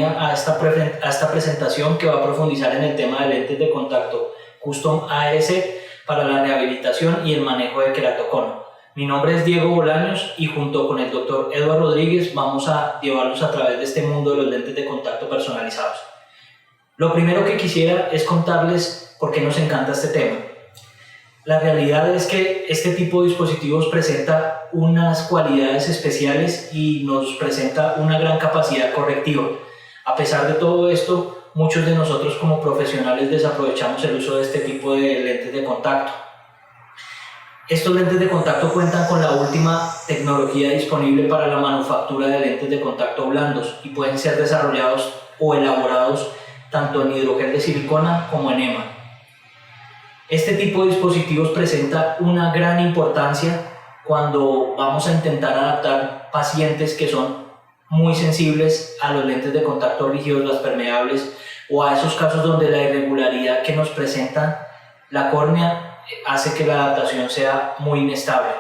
bienvenida a esta presentación que va a profundizar en el tema de lentes de contacto Custom ARS para la rehabilitación y el manejo de queratocono. Mi nombre es Diego Bolaños y junto con el Dr. Edward Rodríguez vamos a llevarlos a través de este mundo de los lentes de contacto personalizados. Lo primero que quisiera es contarles por qué nos encanta este tema. La realidad es que este tipo de dispositivos presenta unas cualidades especiales y nos presenta una gran capacidad correctiva. A pesar de todo esto, muchos de nosotros como profesionales desaprovechamos el uso de este tipo de lentes de contacto. Estos lentes de contacto cuentan con la última tecnología disponible para la manufactura de lentes de contacto blandos y pueden ser desarrollados o elaborados tanto en hidrogel de silicona como en EMA. Este tipo de dispositivos presenta una gran importancia cuando vamos a intentar adaptar pacientes que son muy sensibles a los lentes de contacto rígidos, las permeables, o a esos casos donde la irregularidad que nos presenta la córnea hace que la adaptación sea muy inestable.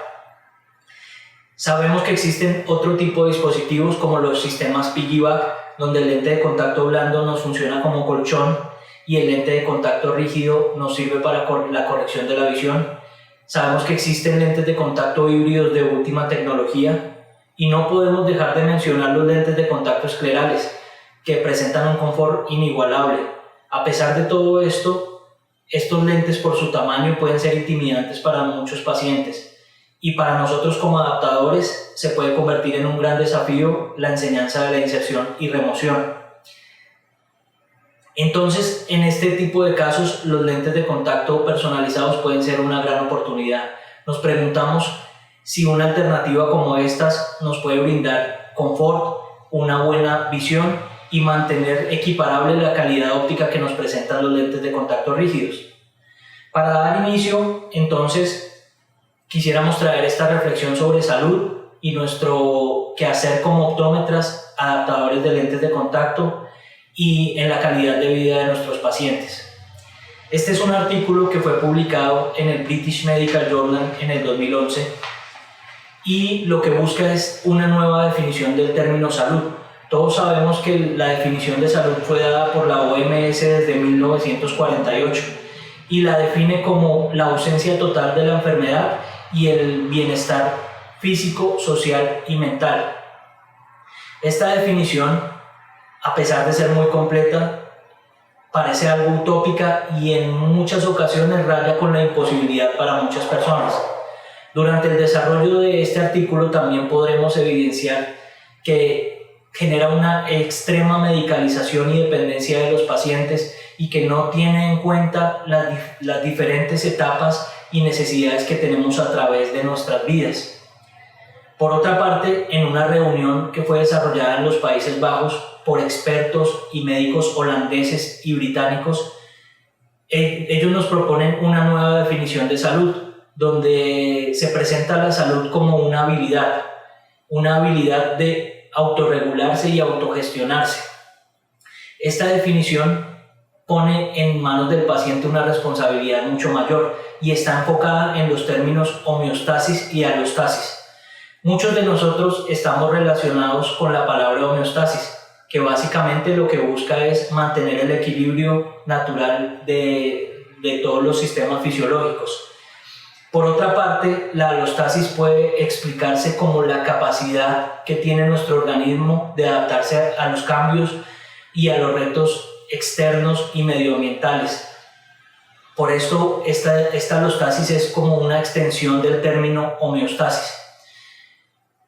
Sabemos que existen otro tipo de dispositivos como los sistemas piggyback, donde el lente de contacto blando nos funciona como colchón y el lente de contacto rígido nos sirve para la corrección de la visión. Sabemos que existen lentes de contacto híbridos de última tecnología y no podemos dejar de mencionar los lentes de contacto esclerales, que presentan un confort inigualable. A pesar de todo esto, estos lentes por su tamaño pueden ser intimidantes para muchos pacientes y para nosotros como adaptadores se puede convertir en un gran desafío la enseñanza de la inserción y remoción. Entonces, en este tipo de casos, los lentes de contacto personalizados pueden ser una gran oportunidad. Nos preguntamos si una alternativa como estas nos puede brindar confort, una buena visión y mantener equiparable la calidad óptica que nos presentan los lentes de contacto rígidos. Para dar inicio, entonces, quisiéramos traer esta reflexión sobre salud y nuestro quehacer como optómetras, adaptadores de lentes de contacto y en la calidad de vida de nuestros pacientes. Este es un artículo que fue publicado en el British Medical Journal en el 2011 y lo que busca es una nueva definición del término salud. Todos sabemos que la definición de salud fue dada por la OMS desde 1948 y la define como la ausencia total de la enfermedad y el bienestar físico, social y mental. Esta definición, a pesar de ser muy completa, parece algo utópica y en muchas ocasiones raya con la imposibilidad para muchas personas. Durante el desarrollo de este artículo también podremos evidenciar que genera una extrema medicalización y dependencia de los pacientes y que no tiene en cuenta las diferentes etapas y necesidades que tenemos a través de nuestras vidas. Por otra parte, en una reunión que fue desarrollada en los Países Bajos por expertos y médicos holandeses y británicos, ellos nos proponen una nueva definición de salud, donde se presenta la salud como una habilidad de autorregularse y autogestionarse. Esta definición pone en manos del paciente una responsabilidad mucho mayor y está enfocada en los términos homeostasis y alostasis. Muchos de nosotros estamos relacionados con la palabra homeostasis, que básicamente lo que busca es mantener el equilibrio natural de todos los sistemas fisiológicos. Por otra parte, la alostasis puede explicarse como la capacidad que tiene nuestro organismo de adaptarse a los cambios y a los retos externos y medioambientales. Por esto, esta alostasis es como una extensión del término homeostasis.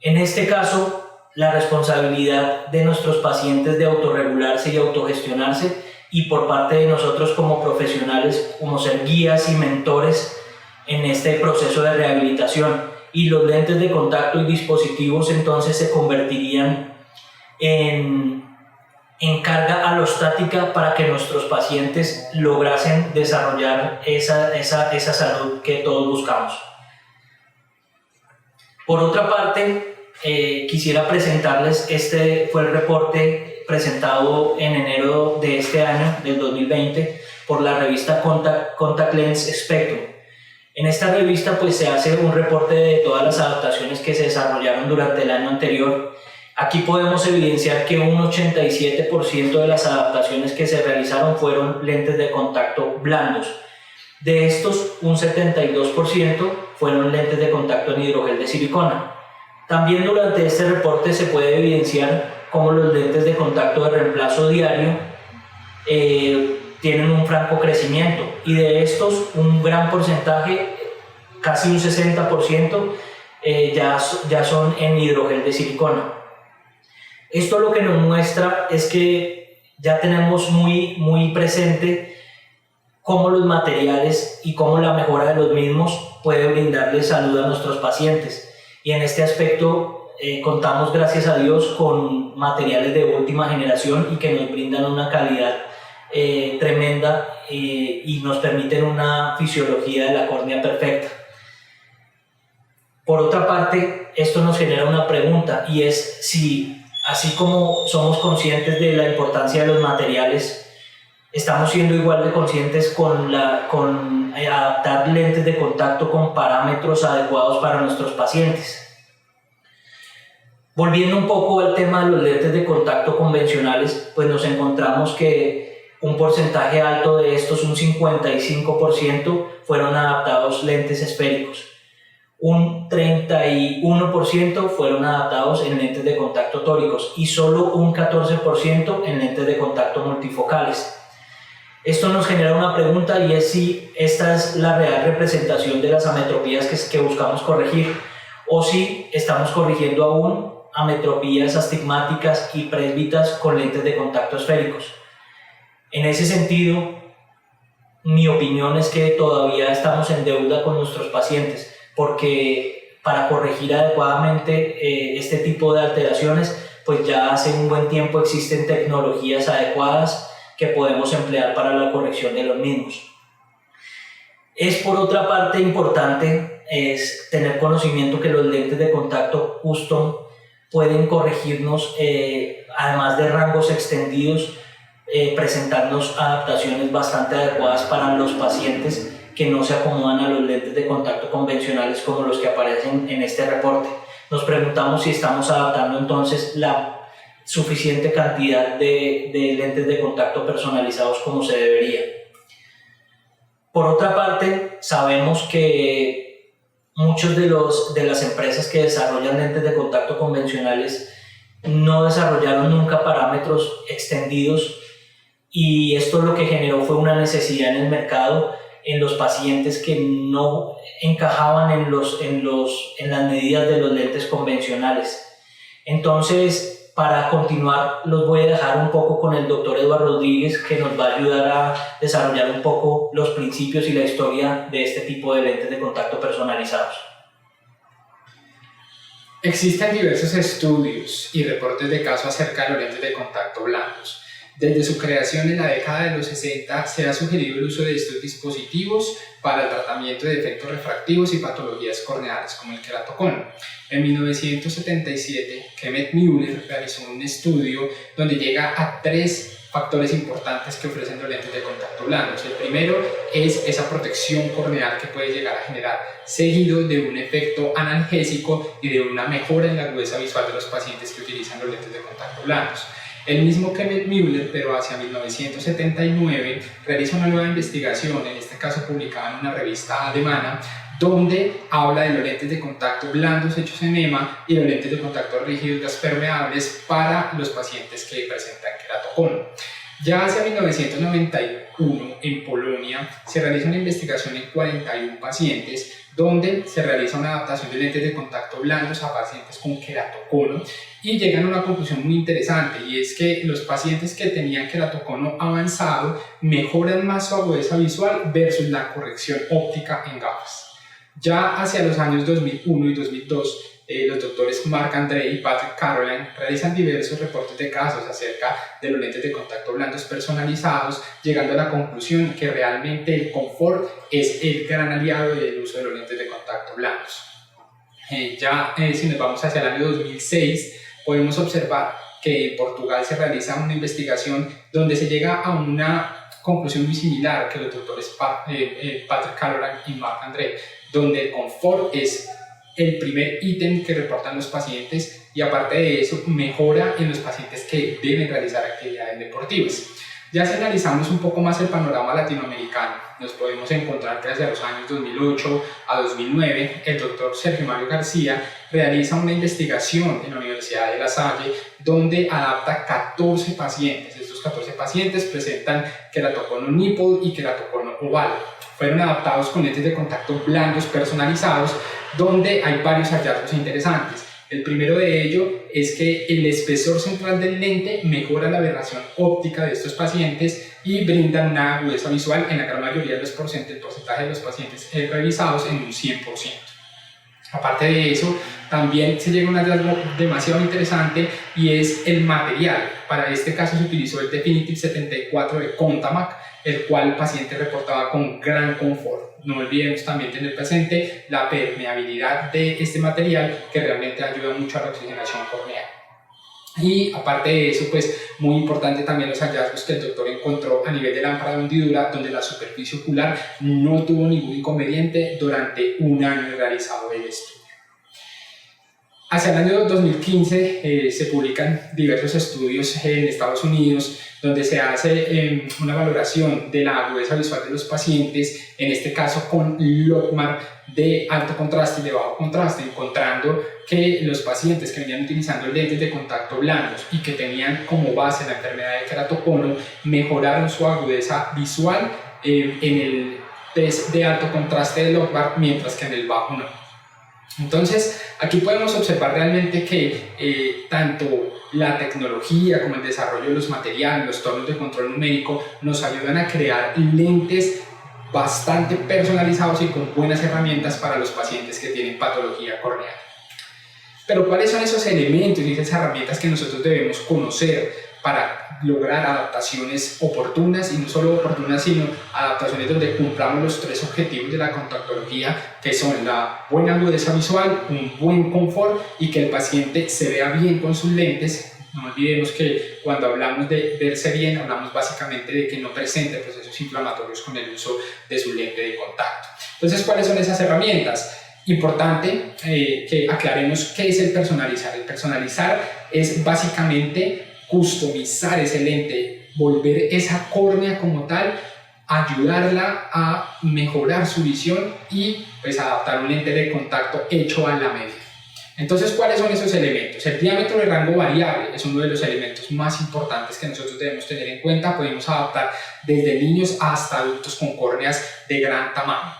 En este caso, la responsabilidad de nuestros pacientes de autorregularse y autogestionarse y por parte de nosotros como profesionales, como ser guías y mentores en este proceso de rehabilitación, y los lentes de contacto y dispositivos entonces se convertirían en carga alostática para que nuestros pacientes lograsen desarrollar esa salud que todos buscamos. Por otra parte, quisiera presentarles, este fue el reporte presentado en enero de este año, del 2020, por la revista Contact Lens Spectrum. En esta revista pues se hace un reporte de todas las adaptaciones que se desarrollaron durante el año anterior. Aquí podemos evidenciar que un 87% de las adaptaciones que se realizaron fueron lentes de contacto blandos. De estos, un 72% fueron lentes de contacto en hidrogel de silicona. También durante este reporte se puede evidenciar cómo los lentes de contacto de reemplazo diario tienen un franco crecimiento, y de estos un gran porcentaje, casi un 60%, ya son en hidrogel de silicona. Esto lo que nos muestra es que ya tenemos muy presente cómo los materiales y cómo la mejora de los mismos puede brindarle salud a nuestros pacientes, y en este aspecto contamos, gracias a Dios, con materiales de última generación y que nos brindan una calidad tremenda y nos permiten una fisiología de la córnea perfecta. Por otra parte, esto nos genera una pregunta, y es si, así como somos conscientes de la importancia de los materiales, estamos siendo igual de conscientes con adaptar lentes de contacto con parámetros adecuados para nuestros pacientes. Volviendo un poco al tema de los lentes de contacto convencionales, pues nos encontramos que un porcentaje alto de estos, un 55%, fueron adaptados lentes esféricos. Un 31% fueron adaptados en lentes de contacto tóricos y solo un 14% en lentes de contacto multifocales. Esto nos genera una pregunta, y es si esta es la real representación de las ametropías que buscamos corregir, o si estamos corrigiendo aún ametropías astigmáticas y presbitas con lentes de contacto esféricos. En ese sentido, mi opinión es que todavía estamos en deuda con nuestros pacientes, porque para corregir adecuadamente este tipo de alteraciones, pues ya hace un buen tiempo existen tecnologías adecuadas que podemos emplear para la corrección de los mismos. Es, por otra parte, importante tener conocimiento que los lentes de contacto custom pueden corregirnos, además de rangos extendidos, presentarnos adaptaciones bastante adecuadas para los pacientes que no se acomodan a los lentes de contacto convencionales como los que aparecen en este reporte. Nos preguntamos si estamos adaptando entonces la suficiente cantidad de lentes de contacto personalizados como se debería. Por otra parte, sabemos que muchos de las empresas que desarrollan lentes de contacto convencionales no desarrollaron nunca parámetros extendidos, y esto lo que generó fue una necesidad en el mercado en los pacientes que no encajaban en las medidas de los lentes convencionales. Entonces, para continuar, los voy a dejar un poco con el doctor Eduardo Rodríguez, que nos va a ayudar a desarrollar un poco los principios y la historia de este tipo de lentes de contacto personalizados. Existen diversos estudios y reportes de caso acerca de los lentes de contacto blandos. Desde su creación en la década de los 60 se ha sugerido el uso de estos dispositivos para el tratamiento de defectos refractivos y patologías corneales como el queratocono. En 1977, Kenneth Muller realizó un estudio donde llega a 3 factores importantes que ofrecen los lentes de contacto blandos. El primero es esa protección corneal que puede llegar a generar, seguido de un efecto analgésico y de una mejora en la agudeza visual de los pacientes que utilizan los lentes de contacto blandos. El mismo Kenneth Muller, pero hacia 1979, realiza una nueva investigación, en este caso publicada en una revista alemana, donde habla de los lentes de contacto blandos hechos en EMA y los lentes de contacto rígidos gas permeables para los pacientes que presentan queratocono. Ya hacia 1991, en Polonia, se realiza una investigación en 41 pacientes donde se realiza una adaptación de lentes de contacto blandos a pacientes con queratocono, y llegan a una conclusión muy interesante, y es que los pacientes que tenían queratocono avanzado mejoran más su agudeza visual versus la corrección óptica en gafas. Ya hacia los años 2001 y 2002, los doctores Marc-André y Patrick Caroline realizan diversos reportes de casos acerca de los lentes de contacto blandos personalizados, llegando a la conclusión que realmente el confort es el gran aliado del uso de los lentes de contacto blandos. Si nos vamos hacia el año 2006, podemos observar que en Portugal se realiza una investigación donde se llega a una conclusión muy similar que los doctores Patrick Caroline y Marc-André, donde el confort es el primer ítem que reportan los pacientes y aparte de eso mejora en los pacientes que deben realizar actividades deportivas. Ya si analizamos un poco más el panorama latinoamericano, nos podemos encontrar que hacia los años 2008 a 2009 el doctor Sergio Mario García realiza una investigación en la Universidad de La Salle donde adapta 14 pacientes. Estos 14 pacientes presentan queratocono nipple y queratocono oval. Fueron adaptados con lentes de contacto blandos personalizados donde hay varios hallazgos interesantes. El primero de ellos es que el espesor central del lente mejora la aberración óptica de estos pacientes y brindan una agudeza visual en la gran mayoría de el porcentaje de los pacientes revisados en un 100%. Aparte de eso, también se llega a un hallazgo demasiado interesante y es el material. Para este caso se utilizó el Definitive 74 de Contamac, el cual el paciente reportaba con gran confort. No olvidemos también tener presente la permeabilidad de este material que realmente ayuda mucho a la oxigenación corneal. Y aparte de eso, pues muy importante también los hallazgos que el doctor encontró a nivel de lámpara de hundidura, donde la superficie ocular no tuvo ningún inconveniente durante un año realizado el estudio. Hacia el año 2015 se publican diversos estudios en Estados Unidos donde se hace una valoración de la agudeza visual de los pacientes, en este caso con LOCMAR de alto contraste y de bajo contraste, encontrando que los pacientes que venían utilizando lentes de contacto blandos y que tenían como base la enfermedad de queratocono mejoraron su agudeza visual en el test de alto contraste de LOCMAR, mientras que en el bajo no. Entonces, aquí podemos observar realmente que tanto la tecnología como el desarrollo de los materiales, los tornos de control numérico nos ayudan a crear lentes bastante personalizados y con buenas herramientas para los pacientes que tienen patología corneal. Pero ¿cuáles son esos elementos y esas herramientas que nosotros debemos conocer para lograr adaptaciones oportunas, y no solo oportunas, sino adaptaciones donde cumplamos los tres objetivos de la contactología, que son la buena agudeza visual, un buen confort y que el paciente se vea bien con sus lentes? No olvidemos que cuando hablamos de verse bien, hablamos básicamente de que no presente procesos inflamatorios con el uso de su lente de contacto. Entonces, ¿cuáles son esas herramientas? Importante que aclaremos qué es el personalizar. El personalizar es básicamente customizar ese lente, volver esa córnea como tal, ayudarla a mejorar su visión y pues adaptar un lente de contacto hecho a la medida. Entonces, ¿cuáles son esos elementos? El diámetro de rango variable es uno de los elementos más importantes que nosotros debemos tener en cuenta. Podemos adaptar desde niños hasta adultos con córneas de gran tamaño.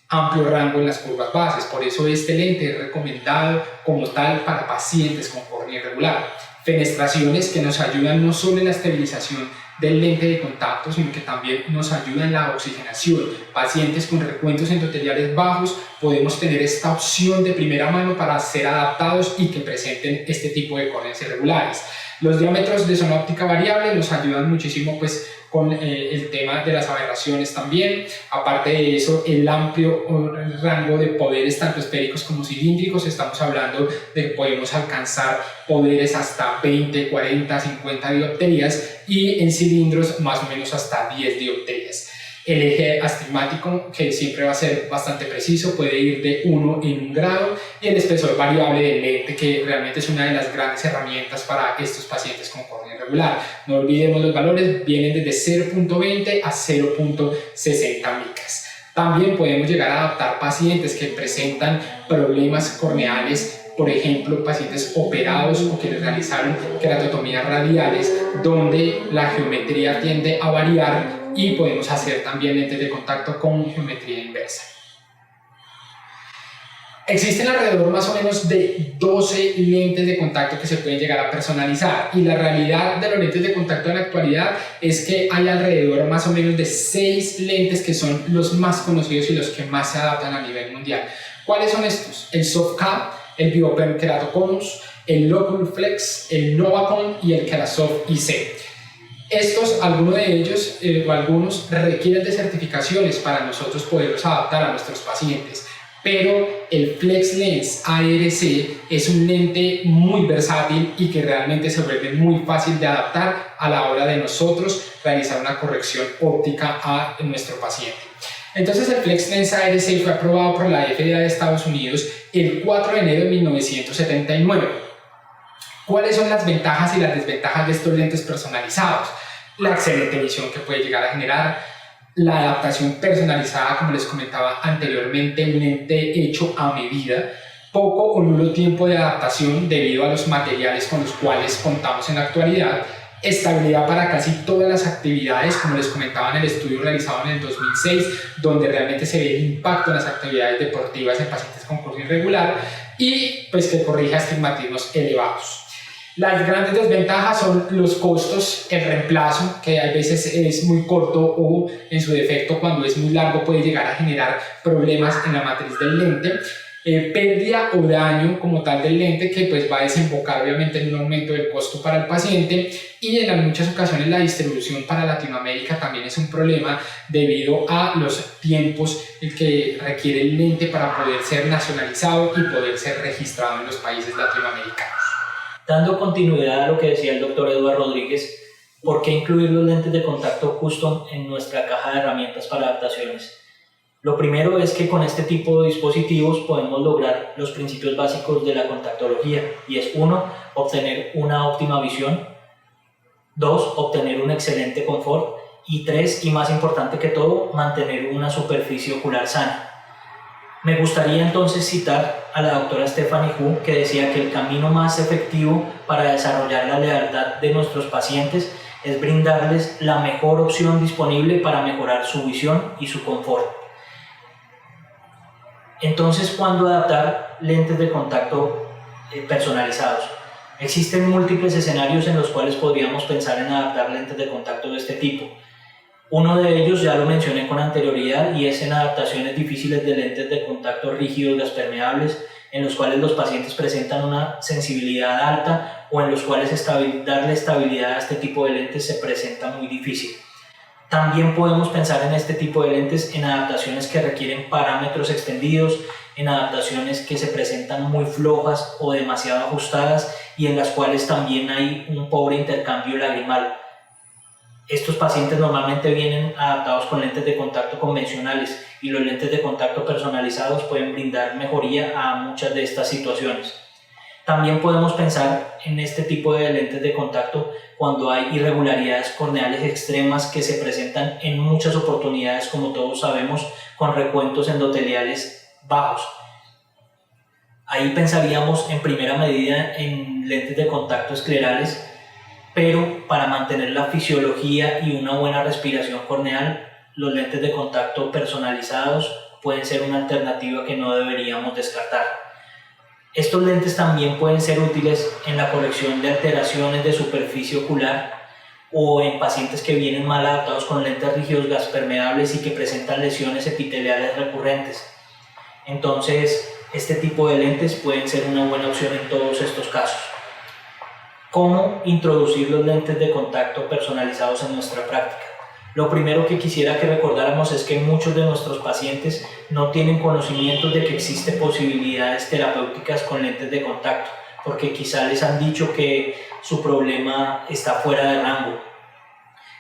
Amplio rango en las curvas bases, por eso este lente es recomendado como tal para pacientes con córnea irregular. Fenestraciones que nos ayudan no solo en la estabilización del lente de contacto, sino que también nos ayudan en la oxigenación. Pacientes con recuentos endoteliales bajos, podemos tener esta opción de primera mano para ser adaptados y que presenten este tipo de córneas irregulares. Los diámetros de zona óptica variable nos ayudan muchísimo pues con el tema de las aberraciones también. Aparte de eso, el amplio rango de poderes tanto esféricos como cilíndricos, estamos hablando de que podemos alcanzar poderes hasta 20, 40, 50 dioptrías y en cilindros más o menos hasta 10 dioptrías. El eje astigmático, que siempre va a ser bastante preciso, puede ir de 1 en 1 grado, y el espesor variable del lente, que realmente es una de las grandes herramientas para estos pacientes con córnea irregular. No olvidemos, los valores vienen desde 0.20 a 0.60 micras. También podemos llegar a adaptar pacientes que presentan problemas corneales, por ejemplo, pacientes operados o que les realizaron queratotomías radiales, donde la geometría tiende a variar y podemos hacer también lentes de contacto con geometría inversa. Existen alrededor más o menos de 12 lentes de contacto que se pueden llegar a personalizar, y la realidad de los lentes de contacto en la actualidad es que hay alrededor más o menos de 6 lentes que son los más conocidos y los que más se adaptan a nivel mundial. ¿Cuáles son estos? El Soft-Cap, el Bioperm Keratoconus, el Loculflex, el Novacon y el Kerasoft IC. Estos, algunos de ellos o algunos requieren de certificaciones para nosotros poderlos adaptar a nuestros pacientes, pero el FlexLens ARC es un lente muy versátil y que realmente se vuelve muy fácil de adaptar a la hora de nosotros realizar una corrección óptica a nuestro paciente. Entonces, el FlexLens ARC fue aprobado por la FDA de Estados Unidos el 4 de enero de 1979. ¿Cuáles son las ventajas y las desventajas de estos lentes personalizados? La excelente visión que puede llegar a generar, la adaptación personalizada, como les comentaba anteriormente, un lente hecho a medida, poco o nulo tiempo de adaptación debido a los materiales con los cuales contamos en la actualidad, estabilidad para casi todas las actividades, como les comentaba en el estudio realizado en el 2006, donde realmente se ve el impacto en las actividades deportivas en pacientes con curso irregular, y pues que corrija astigmatismos elevados. Las grandes desventajas son los costos, el reemplazo, que a veces es muy corto o en su defecto cuando es muy largo puede llegar a generar problemas en la matriz del lente, pérdida o daño como tal del lente que pues va a desembocar obviamente en un aumento del costo para el paciente, y en muchas ocasiones la distribución para Latinoamérica también es un problema debido a los tiempos que requiere el lente para poder ser nacionalizado y poder ser registrado en los países latinoamericanos. Dando continuidad a lo que decía el doctor Eduardo Rodríguez, ¿por qué incluir los lentes de contacto custom en nuestra caja de herramientas para adaptaciones? Lo primero es que con este tipo de dispositivos podemos lograr los principios básicos de la contactología, y es 1. Obtener una óptima visión, 2. Obtener un excelente confort, y 3, y más importante que todo, mantener una superficie ocular sana. Me gustaría entonces citar a la doctora Stephanie Hu, que decía que el camino más efectivo para desarrollar la lealtad de nuestros pacientes es brindarles la mejor opción disponible para mejorar su visión y su confort. Entonces, ¿cuándo adaptar lentes de contacto personalizados? Existen múltiples escenarios en los cuales podríamos pensar en adaptar lentes de contacto de este tipo. Uno de ellos ya lo mencioné con anterioridad, y es en adaptaciones difíciles de lentes de contacto rígidos gas permeables, en los cuales los pacientes presentan una sensibilidad alta o en los cuales darle estabilidad a este tipo de lentes se presenta muy difícil. También podemos pensar en este tipo de lentes en adaptaciones que requieren parámetros extendidos, en adaptaciones que se presentan muy flojas o demasiado ajustadas y en las cuales también hay un pobre intercambio lagrimal. Estos pacientes normalmente vienen adaptados con lentes de contacto convencionales, y los lentes de contacto personalizados pueden brindar mejoría a muchas de estas situaciones. También podemos pensar en este tipo de lentes de contacto cuando hay irregularidades corneales extremas que se presentan en muchas oportunidades, como todos sabemos, con recuentos endoteliales bajos. Ahí pensaríamos en primera medida en lentes de contacto esclerales, pero para mantener la fisiología y una buena respiración corneal, los lentes de contacto personalizados pueden ser una alternativa que no deberíamos descartar. Estos lentes también pueden ser útiles en la corrección de alteraciones de superficie ocular o en pacientes que vienen mal adaptados con lentes rígidos gas permeables y que presentan lesiones epiteliales recurrentes. Entonces, este tipo de lentes pueden ser una buena opción en todos estos casos. ¿Cómo introducir los lentes de contacto personalizados en nuestra práctica? Lo primero que quisiera que recordáramos es que muchos de nuestros pacientes no tienen conocimiento de que existen posibilidades terapéuticas con lentes de contacto, porque quizá les han dicho que su problema está fuera de rango.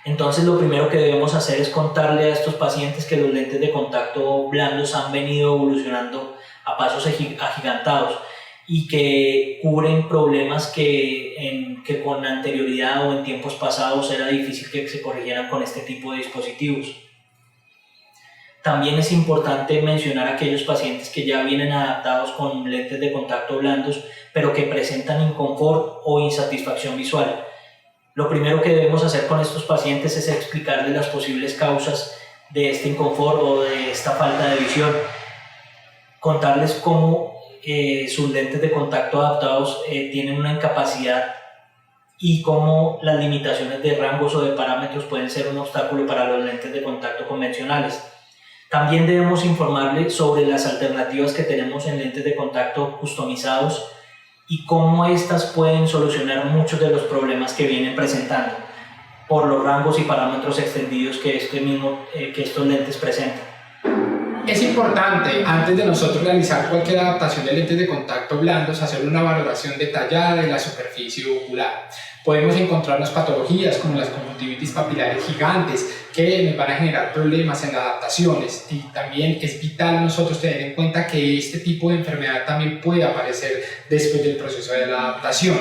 Entonces, lo primero que debemos hacer es contarle a estos pacientes que los lentes de contacto blandos han venido evolucionando a pasos agigantados y que cubren problemas que con anterioridad o en tiempos pasados era difícil que se corrigieran con este tipo de dispositivos. También es importante mencionar a aquellos pacientes que ya vienen adaptados con lentes de contacto blandos, pero que presentan inconfort o insatisfacción visual. Lo primero que debemos hacer con estos pacientes es explicarles las posibles causas de este inconfort o de esta falta de visión, contarles cómo sus lentes de contacto adaptados tienen una incapacidad y cómo las limitaciones de rangos o de parámetros pueden ser un obstáculo para los lentes de contacto convencionales. También debemos informarles sobre las alternativas que tenemos en lentes de contacto customizados y cómo estas pueden solucionar muchos de los problemas que vienen presentando por los rangos y parámetros extendidos que estos lentes presentan. Es importante, antes de nosotros realizar cualquier adaptación de lentes de contacto blandos, hacer una valoración detallada de la superficie ocular. Podemos encontrarnos patologías como las conjuntivitis papilares gigantes que nos van a generar problemas en las adaptaciones, y también es vital nosotros tener en cuenta que este tipo de enfermedad también puede aparecer después del proceso de la adaptación.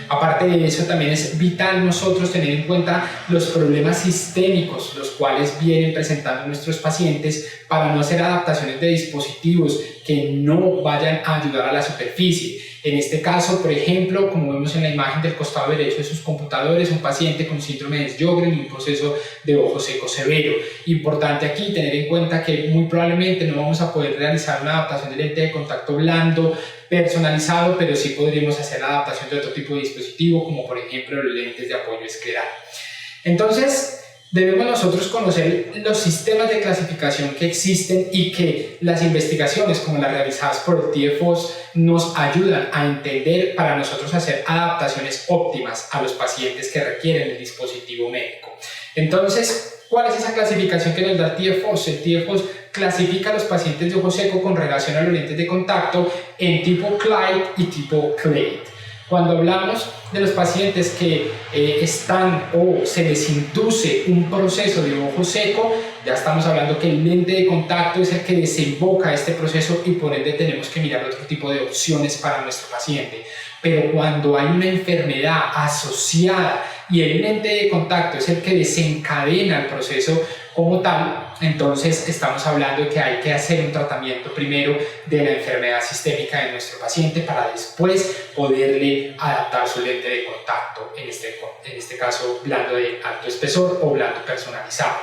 Aparte de eso, también es vital nosotros tener en cuenta los problemas sistémicos los cuales vienen presentando nuestros pacientes para no hacer adaptaciones de dispositivos que no vayan a ayudar a la superficie. En este caso, por ejemplo, como vemos en la imagen del costado derecho de sus computadores, un paciente con síndrome de Sjögren y un proceso de ojo seco severo. Importante aquí tener en cuenta que muy probablemente no vamos a poder realizar una adaptación de lente de contacto blando personalizado, pero sí podríamos hacer la adaptación de otro tipo de dispositivo, como por ejemplo los lentes de apoyo escleral. Entonces, debemos nosotros conocer los sistemas de clasificación que existen y que las investigaciones como las realizadas por el TFOS nos ayudan a entender para nosotros hacer adaptaciones óptimas a los pacientes que requieren el dispositivo médico. Entonces, ¿cuál es esa clasificación que nos da el TFOS? El TFOS clasifica a los pacientes de ojo seco con relación a los lentes de contacto en tipo Clyde y tipo Clade. Cuando hablamos de los pacientes que están o se les induce un proceso de ojo seco, ya estamos hablando que el lente de contacto es el que desemboca este proceso y por ende tenemos que mirar otro tipo de opciones para nuestro paciente. Pero cuando hay una enfermedad asociada y el lente de contacto es el que desencadena el proceso como tal, entonces estamos hablando de que hay que hacer un tratamiento primero de la enfermedad sistémica de nuestro paciente para después poderle adaptar su lente de contacto, en este caso blando de alto espesor o blando personalizado.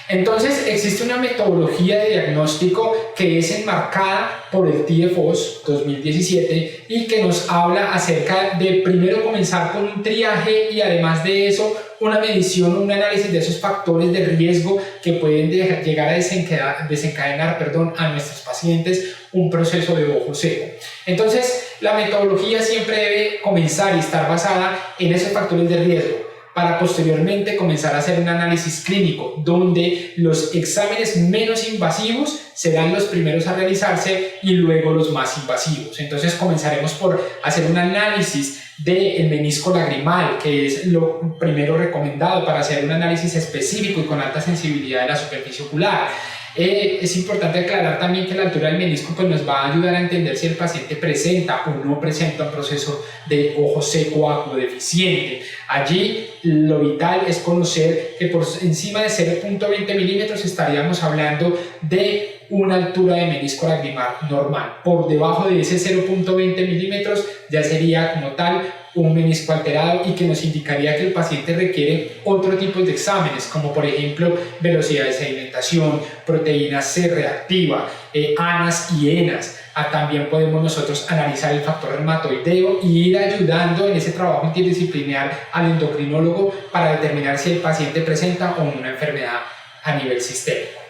Entonces existe una metodología de diagnóstico que es enmarcada por el TFOS 2017 y que nos habla acerca de primero comenzar con un triaje y además de eso una medición, un análisis de esos factores de riesgo que pueden llegar a desencadenar a nuestros pacientes un proceso de ojo seco. Entonces la metodología siempre debe comenzar y estar basada en esos factores de riesgo, para posteriormente comenzar a hacer un análisis clínico, donde los exámenes menos invasivos serán los primeros a realizarse y luego los más invasivos. Entonces comenzaremos por hacer un análisis del menisco lagrimal, que es lo primero recomendado para hacer un análisis específico y con alta sensibilidad de la superficie ocular. Es importante aclarar también que la altura del menisco nos va a ayudar a entender si el paciente presenta o no presenta un proceso de ojo seco acuodeficiente. Allí lo vital es conocer que por encima de 0.20 milímetros estaríamos hablando de una altura de menisco lagrimal normal. Por debajo de ese 0.20 milímetros ya sería como tal un menisco alterado y que nos indicaría que el paciente requiere otro tipo de exámenes, como por ejemplo velocidad de sedimentación, proteína C reactiva, ANAS y ENAS. También podemos nosotros analizar el factor reumatoideo y ir ayudando en ese trabajo interdisciplinar al endocrinólogo para determinar si el paciente presenta o no una enfermedad a nivel sistémico.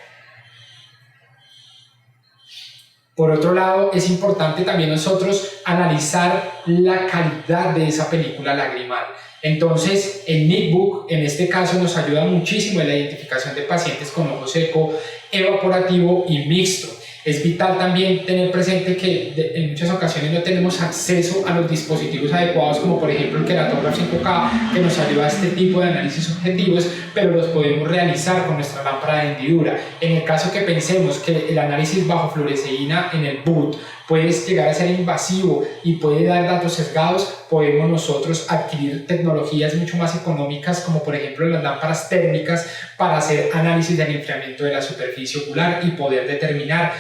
Por otro lado, es importante también nosotros analizar la calidad de esa película lagrimal. Entonces, el NICBOOK en este caso nos ayuda muchísimo en la identificación de pacientes con ojo seco, evaporativo y mixto. Es vital también tener presente que en muchas ocasiones no tenemos acceso a los dispositivos adecuados, como por ejemplo el queratógrafo 5K, que nos ayuda a este tipo de análisis objetivos, pero los podemos realizar con nuestra lámpara de hendidura. En el caso que pensemos que el análisis bajo fluoresceína en el BUT puede llegar a ser invasivo y puede dar datos sesgados, podemos nosotros adquirir tecnologías mucho más económicas, como por ejemplo las lámparas térmicas, para hacer análisis del enfriamiento de la superficie ocular y poder determinar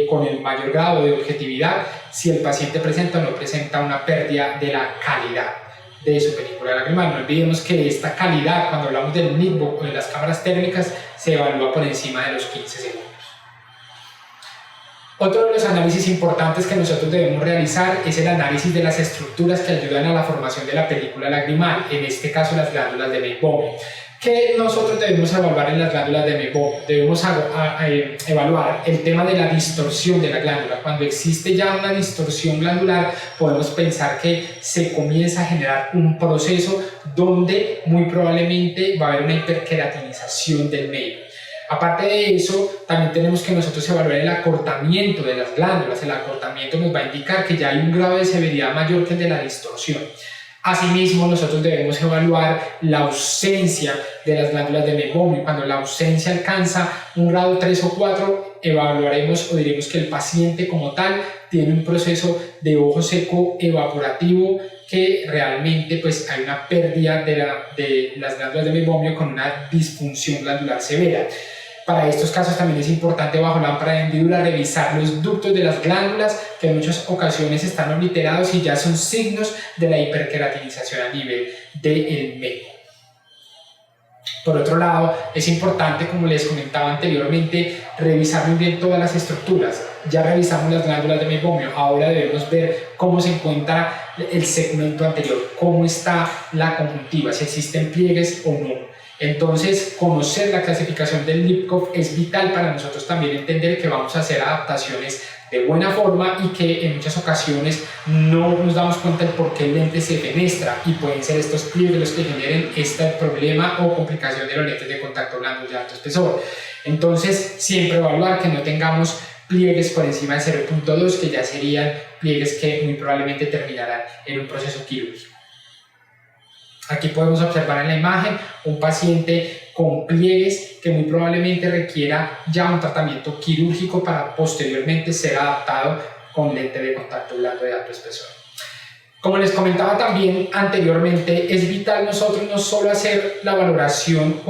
con el mayor grado de objetividad si el paciente presenta o no presenta una pérdida de la calidad de su película lagrimal. No olvidemos que esta calidad, cuando hablamos del NICBOOK o de las cámaras térmicas, se evalúa por encima de los 15 segundos. Otro de los análisis importantes que nosotros debemos realizar es el análisis de las estructuras que ayudan a la formación de la película lagrimal, en este caso las glándulas de Meibomian. ¿Qué nosotros debemos evaluar en las glándulas de Meibomian? Debemos evaluar el tema de la distorsión de la glándula. Cuando existe ya una distorsión glandular, podemos pensar que se comienza a generar un proceso donde muy probablemente va a haber una hiperqueratinización del medio. Aparte de eso, también tenemos que nosotros evaluar el acortamiento de las glándulas. El acortamiento nos va a indicar que ya hay un grado de severidad mayor que el de la distorsión. Asimismo, nosotros debemos evaluar la ausencia de las glándulas de meiomio. Cuando la ausencia alcanza un grado 3 o 4, evaluaremos o diremos que el paciente como tal tiene un proceso de ojo seco evaporativo, que realmente pues hay una pérdida de las glándulas de meiomio con una disfunción glandular severa. Para estos casos también es importante, bajo lámpara de hendidura, revisar los ductos de las glándulas, que en muchas ocasiones están obliterados y ya son signos de la hiperqueratinización a nivel del medio. Por otro lado, es importante, como les comentaba anteriormente, revisar muy bien todas las estructuras. Ya revisamos las glándulas de meiomio, ahora debemos ver cómo se encuentra el segmento anterior, cómo está la conjuntiva, si existen pliegues o no. Entonces, conocer la clasificación del Lipkoff es vital para nosotros también entender que vamos a hacer adaptaciones de buena forma y que en muchas ocasiones no nos damos cuenta de por qué el lente se fenestra, y pueden ser estos pliegues los que generen este problema o complicación de los lentes de contacto blando de alto espesor. Entonces, siempre evaluar que no tengamos pliegues por encima de 0.2, que ya serían pliegues que muy probablemente terminarán en un proceso quirúrgico. Aquí podemos observar en la imagen un paciente con pliegues que muy probablemente requiera ya un tratamiento quirúrgico para posteriormente ser adaptado con lente de contacto blando de alto espesor. Como les comentaba también anteriormente, es vital nosotros no solo hacer la valoración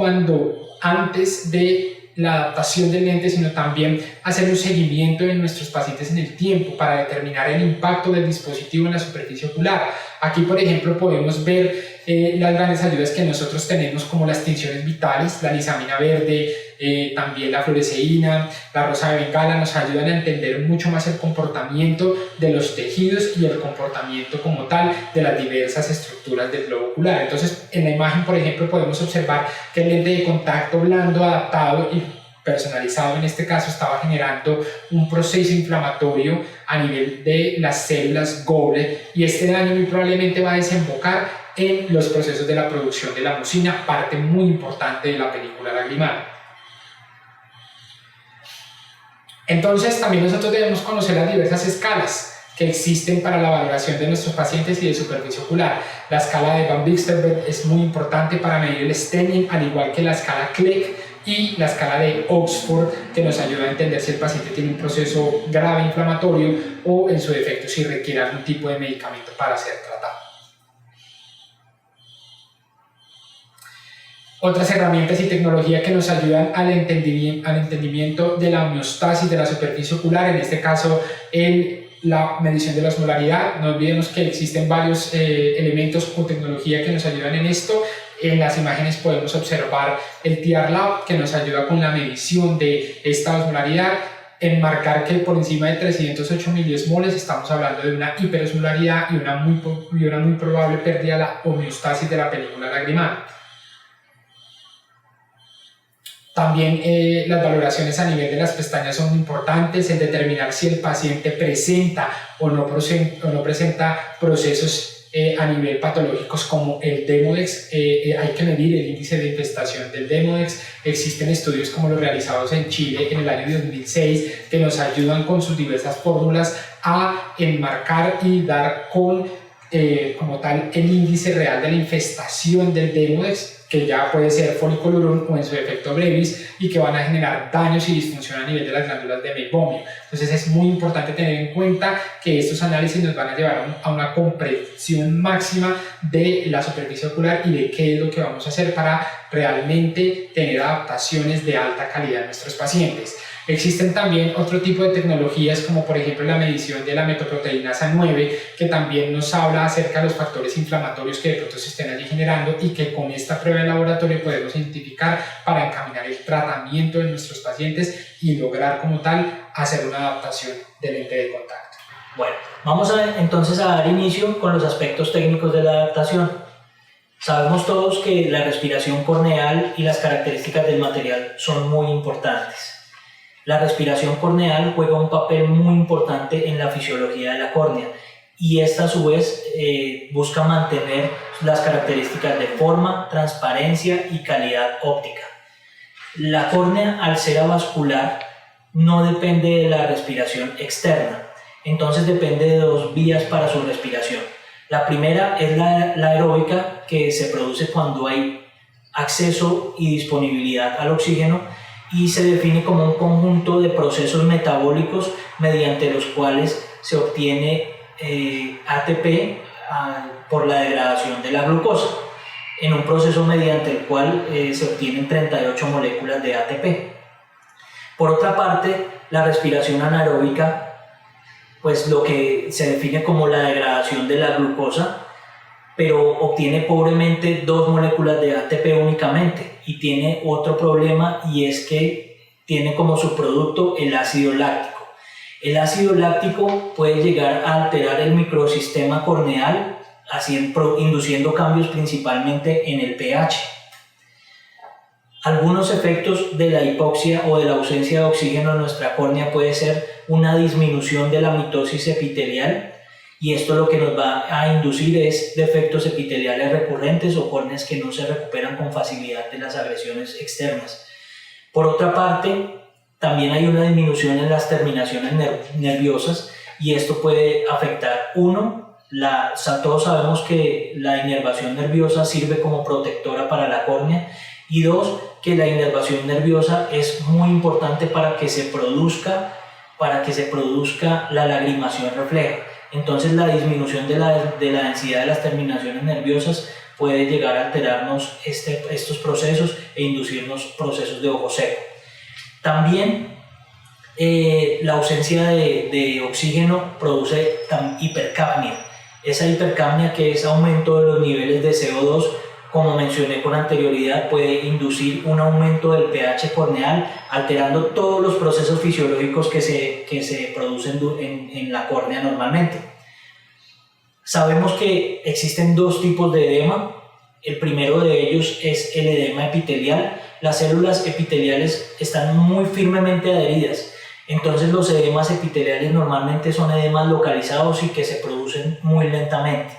antes de la adaptación del lente, sino también hacer un seguimiento de nuestros pacientes en el tiempo para determinar el impacto del dispositivo en la superficie ocular. Aquí, por ejemplo, podemos ver las grandes ayudas que nosotros tenemos, como las tinciones vitales, la lisamina verde, también la fluoresceína, la rosa de bengala, nos ayudan a entender mucho más el comportamiento de los tejidos y el comportamiento como tal de las diversas estructuras del globo ocular. Entonces, en la imagen, por ejemplo, podemos observar que el lente de contacto blando adaptado y personalizado en este caso estaba generando un proceso inflamatorio a nivel de las células goblet, y este daño muy probablemente va a desembocar en los procesos de la producción de la mucina, parte muy importante de la película lagrimal. Entonces, también nosotros debemos conocer las diversas escalas que existen para la valoración de nuestros pacientes y de superficie ocular. La escala de Van Bisterberg es muy importante para medir el staining, al igual que la escala Kleck y la escala de Oxford, que nos ayuda a entender si el paciente tiene un proceso grave inflamatorio o, en su defecto, si requiere algún tipo de medicamento para ser tratado. Otras herramientas y tecnología que nos ayudan al entendimiento de la homeostasis de la superficie ocular, en este caso la medición de la osmolaridad. No olvidemos que existen varios elementos o tecnología que nos ayudan en esto. En las imágenes podemos observar el TR Lab, que nos ayuda con la medición de esta osmolaridad. Enmarcar que por encima de 308 miliosmoles estamos hablando de una hiperosmolaridad y una muy probable pérdida de la homeostasis de la película lagrimal. También las valoraciones a nivel de las pestañas son importantes en determinar si el paciente presenta o no presenta procesos a nivel patológicos como el Demodex. Hay que medir el índice de infestación del Demodex. Existen estudios como los realizados en Chile en el año 2006 que nos ayudan con sus diversas fórmulas a enmarcar y dar con como tal el índice real de la infestación del Demodex, que ya puede ser foliculurón o en su efecto brevis, y que van a generar daños y disfunción a nivel de las glándulas de meiomio. Entonces es muy importante tener en cuenta que estos análisis nos van a llevar a una comprensión máxima de la superficie ocular y de qué es lo que vamos a hacer para realmente tener adaptaciones de alta calidad en nuestros pacientes. Existen también otro tipo de tecnologías, como por ejemplo la medición de la metoproteinasa 9, que también nos habla acerca de los factores inflamatorios que de pronto se estén allí generando, y que con esta prueba de laboratorio podemos identificar para encaminar el tratamiento de nuestros pacientes y lograr como tal hacer una adaptación del lente de contacto. Bueno, vamos entonces a dar inicio con los aspectos técnicos de la adaptación. Sabemos todos que la respiración corneal y las características del material son muy importantes. La respiración corneal juega un papel muy importante en la fisiología de la córnea, y esta a su vez busca mantener las características de forma, transparencia y calidad óptica. La córnea, al ser avascular, no depende de la respiración externa, entonces depende de dos vías para su respiración. La primera es la aeróbica, que se produce cuando hay acceso y disponibilidad al oxígeno y se define como un conjunto de procesos metabólicos mediante los cuales se obtiene ATP por la degradación de la glucosa, en un proceso mediante el cual se obtienen 38 moléculas de ATP. Por otra parte, la respiración anaeróbica, pues lo que se define como la degradación de la glucosa, pero obtiene pobremente 2 moléculas de ATP únicamente, y tiene otro problema, y es que tiene como subproducto el ácido láctico. El ácido láctico puede llegar a alterar el microsistema corneal, induciendo cambios principalmente en el pH. Algunos efectos de la hipoxia o de la ausencia de oxígeno en nuestra córnea puede ser una disminución de la mitosis epitelial, y esto lo que nos va a inducir es defectos epiteliales recurrentes o córneas que no se recuperan con facilidad de las agresiones externas. Por otra parte, también hay una disminución en las terminaciones nerviosas, y esto puede afectar, todos sabemos que la inervación nerviosa sirve como protectora para la córnea, y 2, que la inervación nerviosa es muy importante para que se produzca la lagrimación refleja. Entonces la disminución de la densidad de las terminaciones nerviosas puede llegar a alterarnos estos procesos e inducirnos procesos de ojo seco. También la ausencia de oxígeno produce hipercapnia. Esa hipercapnia, que es aumento de los niveles de CO2, como mencioné con anterioridad, puede inducir un aumento del pH corneal, alterando todos los procesos fisiológicos que se producen en la córnea normalmente. Sabemos que existen 2 tipos de edema. El primero de ellos es el edema epitelial. Las células epiteliales están muy firmemente adheridas, entonces los edemas epiteliales normalmente son edemas localizados y que se producen muy lentamente.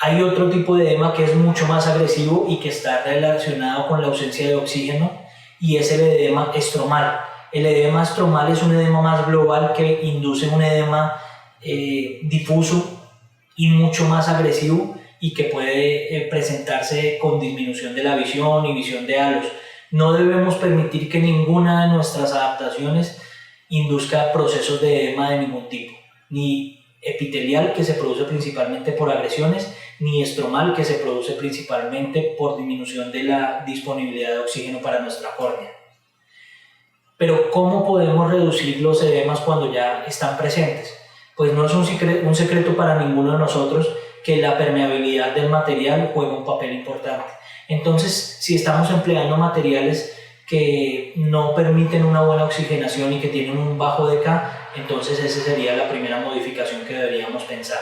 Hay otro tipo de edema que es mucho más agresivo y que está relacionado con la ausencia de oxígeno, y es el edema estromal. El edema estromal es un edema más global que induce un edema difuso y mucho más agresivo, y que puede presentarse con disminución de la visión y visión de halos. No debemos permitir que ninguna de nuestras adaptaciones induzca procesos de edema de ningún tipo, ni epitelial, que se produce principalmente por agresiones, ni estromal, que se produce principalmente por disminución de la disponibilidad de oxígeno para nuestra córnea. Pero ¿cómo podemos reducir los edemas cuando ya están presentes? Pues no es un secreto para ninguno de nosotros que la permeabilidad del material juega un papel importante. Entonces, si estamos empleando materiales que no permiten una buena oxigenación y que tienen un bajo DK, entonces esa sería la primera modificación que deberíamos pensar.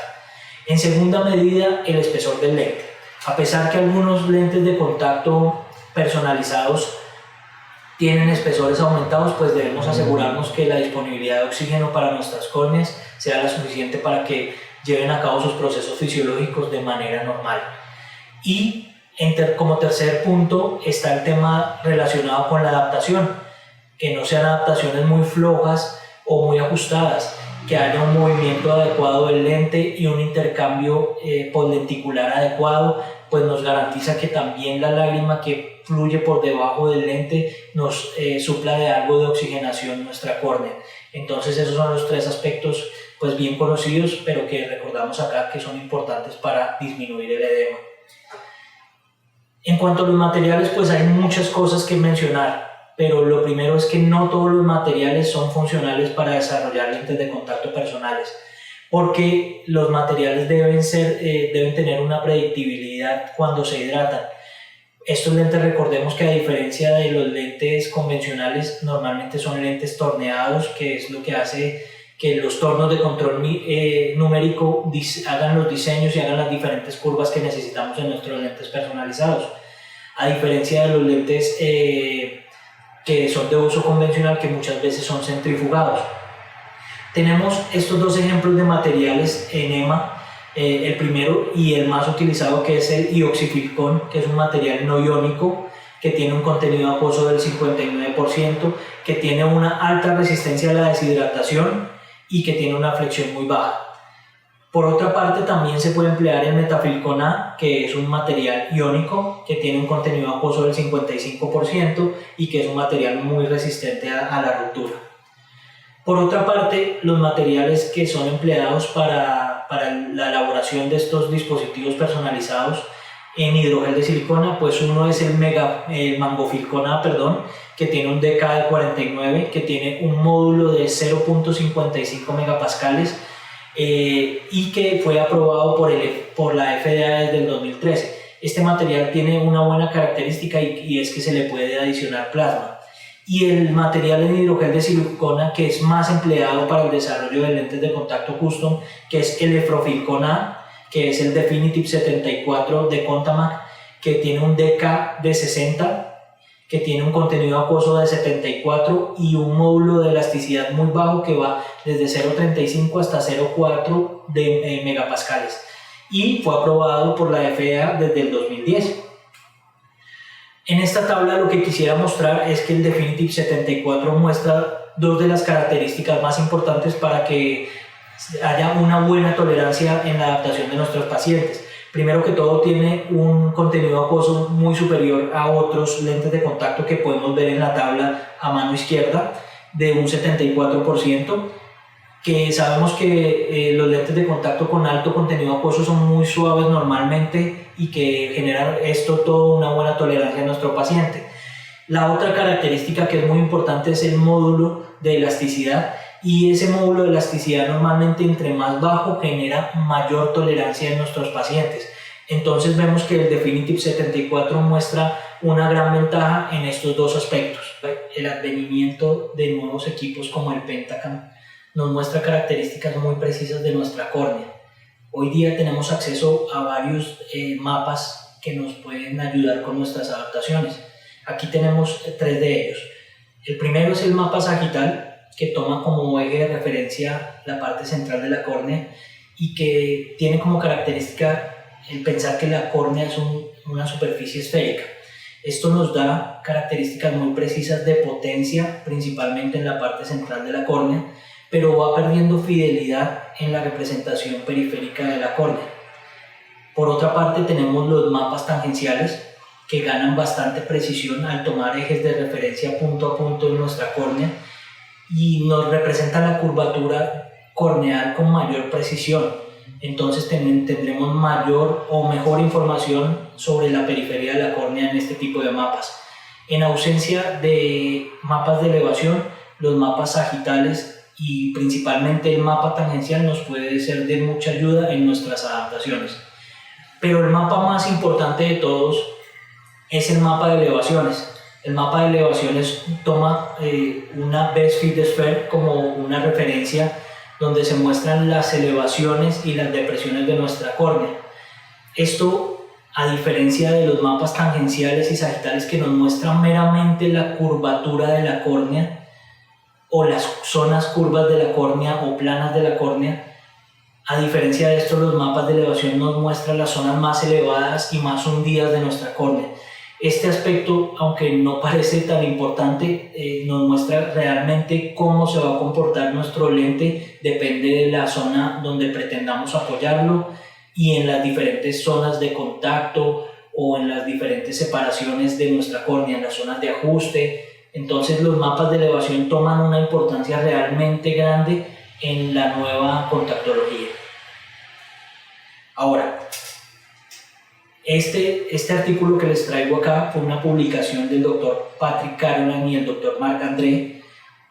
En segunda medida, el espesor del lente. A pesar que algunos lentes de contacto personalizados tienen espesores aumentados, pues debemos asegurarnos que la disponibilidad de oxígeno para nuestras córneas sea la suficiente para que lleven a cabo sus procesos fisiológicos de manera normal. Y como tercer punto está el tema relacionado con la adaptación, que no sean adaptaciones muy flojas o muy ajustadas, que haya un movimiento adecuado del lente y un intercambio podlenticular adecuado, pues nos garantiza que también la lágrima que fluye por debajo del lente nos supla de algo de oxigenación en nuestra córnea. Entonces esos son los 3 aspectos pues bien conocidos, pero que recordamos acá que son importantes para disminuir el edema. En cuanto a los materiales, pues hay muchas cosas que mencionar, pero lo primero es que no todos los materiales son funcionales para desarrollar lentes de contacto personales, porque los materiales deben tener una predictibilidad cuando se hidratan. Estos lentes, recordemos que a diferencia de los lentes convencionales, normalmente son lentes torneados, que es lo que hace que los tornos de control numérico hagan los diseños y hagan las diferentes curvas que necesitamos en nuestros lentes personalizados. A diferencia de los lentes que son de uso convencional, que muchas veces son centrifugados. Tenemos estos 2 ejemplos de materiales en EMA, el primero y el más utilizado, que es el ioxifilcón, que es un material no iónico que tiene un contenido acuoso del 59%, que tiene una alta resistencia a la deshidratación y que tiene una flexión muy baja. Por otra parte, también se puede emplear el metafilcón A, que es un material iónico que tiene un contenido acuoso del 55% y que es un material muy resistente a la ruptura. Por otra parte, los materiales que son empleados para la elaboración de estos dispositivos personalizados en hidrogel de silicona, pues uno es el mangofilcón A, que tiene un dK de 49, que tiene un módulo de 0.55 megapascales, y que fue aprobado por la FDA desde el 2013. Este material tiene una buena característica y es que se le puede adicionar plasma. Y el material en hidrogel de silicona que es más empleado para el desarrollo de lentes de contacto custom, que es el efrofilcón A, que es el Definitive 74 de Contamac, que tiene un dK de 60, que tiene un contenido acuoso de 74 y un módulo de elasticidad muy bajo que va desde 0.35 hasta 0.4 de megapascales, y fue aprobado por la FDA desde el 2010. En esta tabla lo que quisiera mostrar es que el Definitive 74 muestra dos de las características más importantes para que haya una buena tolerancia en la adaptación de nuestros pacientes. Primero que todo, tiene un contenido acuoso muy superior a otros lentes de contacto que podemos ver en la tabla a mano izquierda, de un 74%, que sabemos que los lentes de contacto con alto contenido acuoso son muy suaves normalmente y que generan esto toda una buena tolerancia en nuestro paciente. La otra característica que es muy importante es el módulo de elasticidad, y ese módulo de elasticidad normalmente entre más bajo genera mayor tolerancia en nuestros pacientes. Entonces vemos que el Definitive 74 muestra una gran ventaja en estos dos aspectos. El advenimiento de nuevos equipos como el Pentacam nos muestra características muy precisas de nuestra córnea. Hoy día tenemos acceso a varios mapas que nos pueden ayudar con nuestras adaptaciones. Aquí tenemos tres de ellos. El primero es el mapa sagital, que toma como eje de referencia la parte central de la córnea y que tiene como característica el pensar que la córnea es una superficie esférica. Esto nos da características muy precisas de potencia, principalmente en la parte central de la córnea, pero va perdiendo fidelidad en la representación periférica de la córnea. Por otra parte, tenemos los mapas tangenciales, que ganan bastante precisión al tomar ejes de referencia punto a punto en nuestra córnea y nos representa la curvatura corneal con mayor precisión. Entonces tendremos mayor o mejor información sobre la periferia de la córnea en este tipo de mapas. En ausencia de mapas de elevación, los mapas sagitales y principalmente el mapa tangencial nos puede ser de mucha ayuda en nuestras adaptaciones. Pero el mapa más importante de todos es el mapa de elevaciones. El mapa de elevaciones toma una Best Fit Sphere como una referencia donde se muestran las elevaciones y las depresiones de nuestra córnea. Esto, a diferencia de los mapas tangenciales y sagitales que nos muestran meramente la curvatura de la córnea o las zonas curvas de la córnea o planas de la córnea, a diferencia de esto, los mapas de elevación nos muestran las zonas más elevadas y más hundidas de nuestra córnea. Este aspecto, aunque no parece tan importante, nos muestra realmente cómo se va a comportar nuestro lente, depende de la zona donde pretendamos apoyarlo y en las diferentes zonas de contacto o en las diferentes separaciones de nuestra córnea, en las zonas de ajuste. Entonces los mapas de elevación toman una importancia realmente grande en la nueva contactología. Ahora, este artículo que les traigo acá fue una publicación del doctor Patrick Carolan y el doctor Marc André,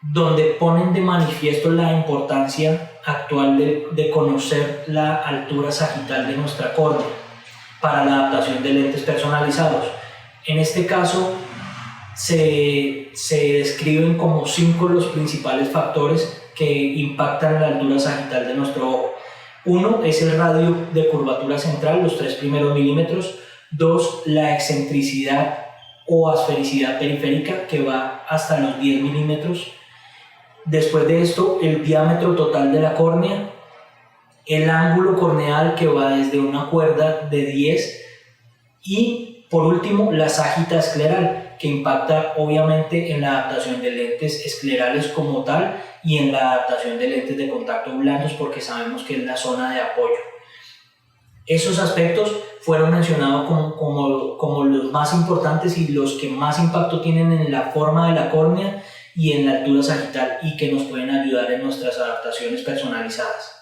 donde ponen de manifiesto la importancia actual de conocer la altura sagital de nuestra córnea para la adaptación de lentes personalizados. En este caso, se describen como 5 los principales factores que impactan la altura sagital de nuestro ojo. 1 es el radio de curvatura central, los 3 primeros milímetros. 2, la excentricidad o asfericidad periférica, que va hasta los 10 milímetros. Después de esto, el diámetro total de la córnea, el ángulo corneal, que va desde una cuerda de 10, y por último, la ságita escleral, que impacta obviamente en la adaptación de lentes esclerales como tal y en la adaptación de lentes de contacto blandos, porque sabemos que es la zona de apoyo. Esos aspectos fueron mencionados como los más importantes y los que más impacto tienen en la forma de la córnea y en la altura sagital, y que nos pueden ayudar en nuestras adaptaciones personalizadas.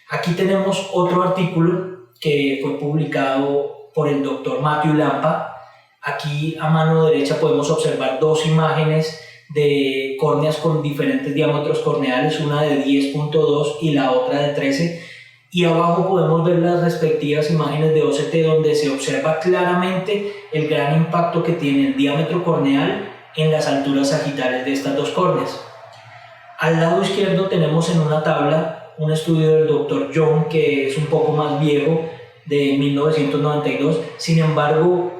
Aquí tenemos otro artículo que fue publicado por el Dr. Matthew Lampa. Aquí a mano derecha podemos observar dos imágenes de córneas con diferentes diámetros corneales, una de 10.2 y la otra de 13, y abajo podemos ver las respectivas imágenes de OCT, donde se observa claramente el gran impacto que tiene el diámetro corneal en las alturas sagitales de estas dos córneas. Al lado izquierdo tenemos en una tabla un estudio del Dr. Young, que es un poco más viejo, de 1992, sin embargo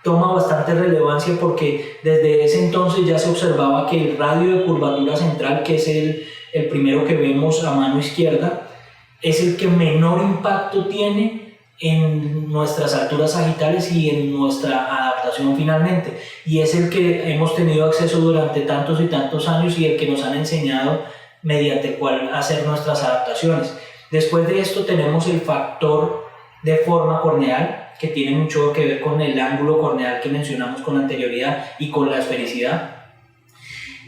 toma bastante relevancia porque desde ese entonces ya se observaba que el radio de curvatura central, que es el primero que vemos a mano izquierda, es el que menor impacto tiene en nuestras alturas sagitales y en nuestra adaptación finalmente, y es el que hemos tenido acceso durante tantos y tantos años y el que nos han enseñado mediante el cual hacer nuestras adaptaciones. Después de esto tenemos el factor de forma corneal, que tiene mucho que ver con el ángulo corneal que mencionamos con anterioridad y con la esfericidad.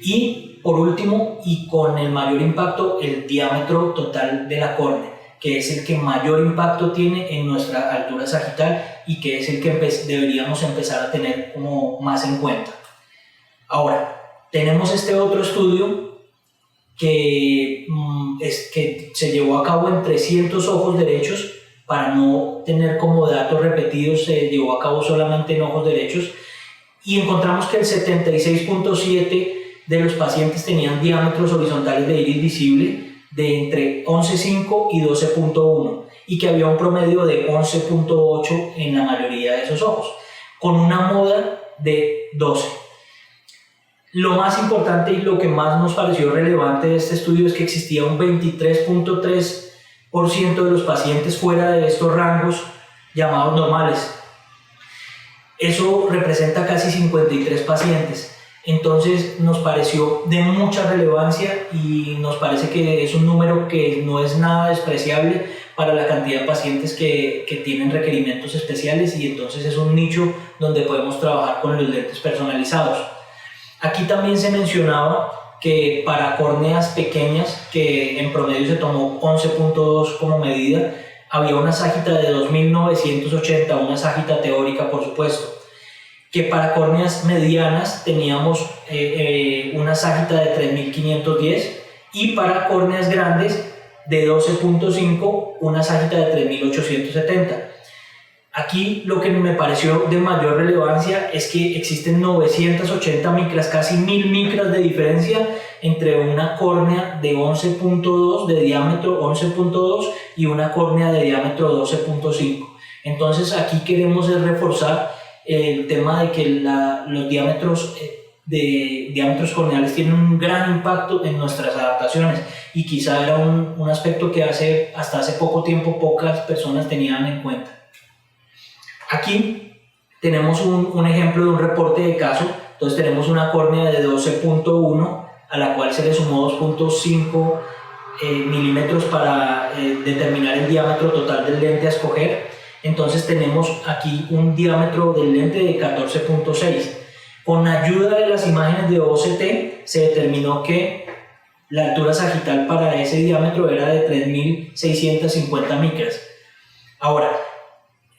Y por último, y con el mayor impacto, el diámetro total de la córnea, que es el que mayor impacto tiene en nuestra altura sagital y que es el que deberíamos empezar a tener como más en cuenta. Ahora, tenemos este otro estudio que se llevó a cabo en 300 ojos derechos. Para no tener como datos repetidos, se llevó a cabo solamente en ojos derechos, y encontramos que el 76.7 de los pacientes tenían diámetros horizontales de iris visible de entre 11.5 y 12.1, y que había un promedio de 11.8 en la mayoría de esos ojos, con una moda de 12. Lo más importante y lo que más nos pareció relevante de este estudio es que existía un 23.3% de los pacientes fuera de estos rangos llamados normales. Eso representa casi 53 pacientes. Entonces nos pareció de mucha relevancia y nos parece que es un número que no es nada despreciable para la cantidad de pacientes que tienen requerimientos especiales, y entonces es un nicho donde podemos trabajar con los lentes personalizados. Aquí también se mencionaba que para córneas pequeñas, que en promedio se tomó 11.2 como medida, había una ságita de 2.980, una ságita teórica por supuesto, que para córneas medianas teníamos una ságita de 3.510, y para córneas grandes de 12.5 una ságita de 3.870. Aquí lo que me pareció de mayor relevancia es que existen 980 micras, casi 1000 micras de diferencia entre una córnea de 11.2 de diámetro 11.2 y una córnea de diámetro 12.5. Entonces aquí queremos reforzar el tema de que los diámetros corneales tienen un gran impacto en nuestras adaptaciones, y quizá era un aspecto que hasta hace poco tiempo pocas personas tenían en cuenta. Aquí tenemos un ejemplo de un reporte de caso. Entonces tenemos una córnea de 12.1 a la cual se le sumó 2.5 milímetros para determinar el diámetro total del lente a escoger. Entonces tenemos aquí un diámetro del lente de 14.6. Con ayuda de las imágenes de OCT se determinó que la altura sagital para ese diámetro era de 3.650 micras. Ahora,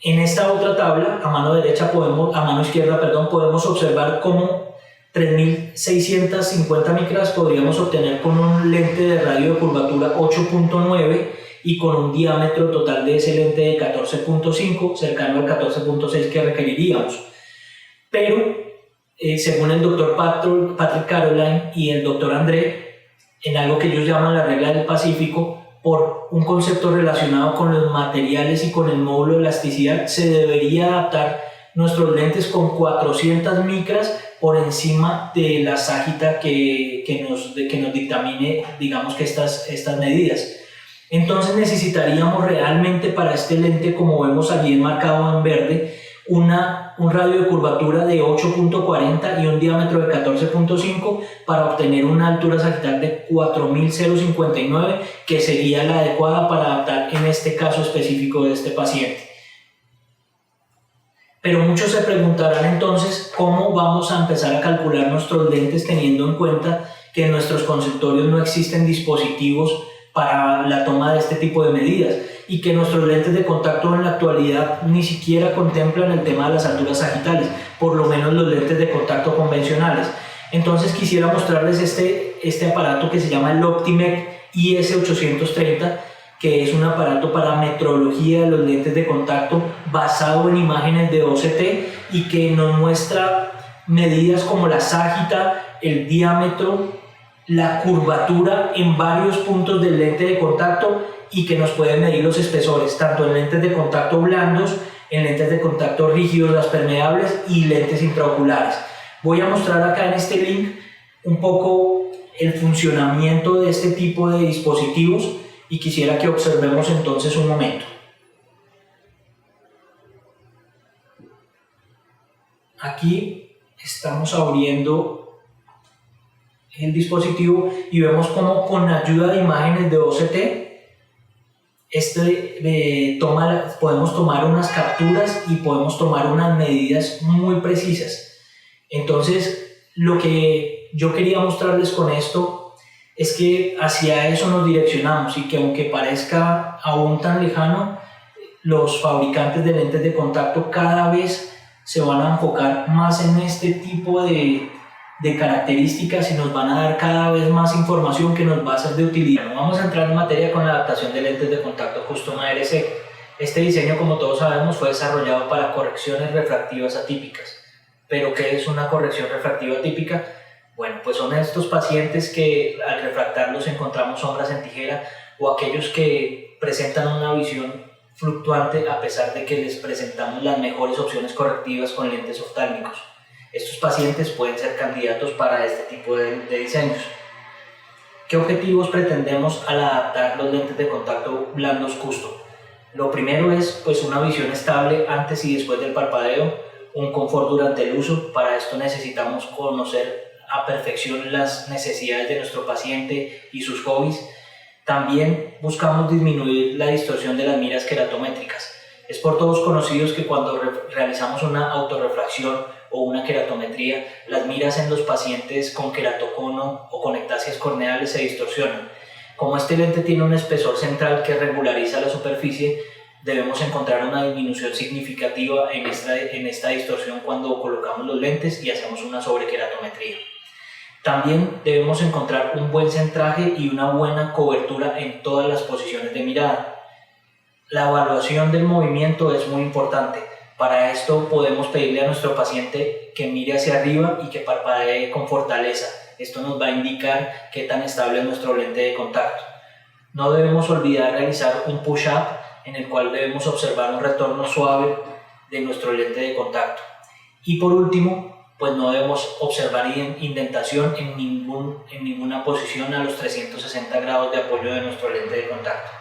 en esta otra tabla, a mano izquierda, podemos observar cómo 3.650 micras podríamos obtener con un lente de radio de curvatura 8.9 y con un diámetro total de ese lente de 14.5, cercano al 14.6 que requeriríamos. Pero, según el Dr. Patrick Caroline y el Dr. André, en algo que ellos llaman la regla del Pacífico, por un concepto relacionado con los materiales y con el módulo de elasticidad, se debería adaptar nuestros lentes con 400 micras por encima de la ságita que nos dictamine, digamos, que estas medidas. Entonces necesitaríamos realmente para este lente, como vemos allí enmarcado en verde, un radio de curvatura de 8.40 y un diámetro de 14.5 para obtener una altura sagital de 4059, que sería la adecuada para adaptar en este caso específico de este paciente. Pero muchos se preguntarán entonces cómo vamos a empezar a calcular nuestros lentes teniendo en cuenta que en nuestros consultorios no existen dispositivos para la toma de este tipo de medidas y que nuestros lentes de contacto en la actualidad ni siquiera contemplan el tema de las alturas sagitales, por lo menos los lentes de contacto convencionales. Entonces quisiera mostrarles este aparato que se llama el Optimec IS830, que es un aparato para metrología de los lentes de contacto basado en imágenes de OCT y que nos muestra medidas como la ságita, el diámetro, la curvatura en varios puntos del lente de contacto y que nos puede medir los espesores, tanto en lentes de contacto blandos, en lentes de contacto rígidos, las permeables y lentes intraoculares. Voy a mostrar acá en este link un poco el funcionamiento de este tipo de dispositivos y quisiera que observemos entonces un momento. Aquí estamos abriendo el dispositivo y vemos cómo con ayuda de imágenes de OCT podemos tomar unas capturas y podemos tomar unas medidas muy precisas. Entonces, lo que yo quería mostrarles con esto es que hacia eso nos direccionamos y que aunque parezca aún tan lejano, los fabricantes de lentes de contacto cada vez se van a enfocar más en este tipo de características y nos van a dar cada vez más información que nos va a ser de utilidad. Vamos a entrar en materia con la adaptación de lentes de contacto Custom ARC. Este diseño, como todos sabemos, fue desarrollado para correcciones refractivas atípicas. ¿Pero qué es una corrección refractiva atípica? Bueno, pues son estos pacientes que al refractarlos encontramos sombras en tijera o aquellos que presentan una visión fluctuante a pesar de que les presentamos las mejores opciones correctivas con lentes oftálmicos. Estos pacientes pueden ser candidatos para este tipo de diseños. ¿Qué objetivos pretendemos al adaptar los lentes de contacto blandos custom? Lo primero es pues una visión estable antes y después del parpadeo, un confort durante el uso. Para esto necesitamos conocer a perfección las necesidades de nuestro paciente y sus hobbies. También buscamos disminuir la distorsión de las miras queratométricas. Es por todos conocidos que cuando realizamos una autorrefracción o una queratometría, las miras en los pacientes con queratocono o con ectasias corneales se distorsionan. Como este lente tiene un espesor central que regulariza la superficie, debemos encontrar una disminución significativa en esta distorsión cuando colocamos los lentes y hacemos una sobrequeratometría. También debemos encontrar un buen centraje y una buena cobertura en todas las posiciones de mirada. La evaluación del movimiento es muy importante. Para esto podemos pedirle a nuestro paciente que mire hacia arriba y que parpadee con fortaleza. Esto nos va a indicar qué tan estable es nuestro lente de contacto. No debemos olvidar realizar un push-up en el cual debemos observar un retorno suave de nuestro lente de contacto. Y por último, pues no debemos observar indentación en ninguna posición a los 360 grados de apoyo de nuestro lente de contacto.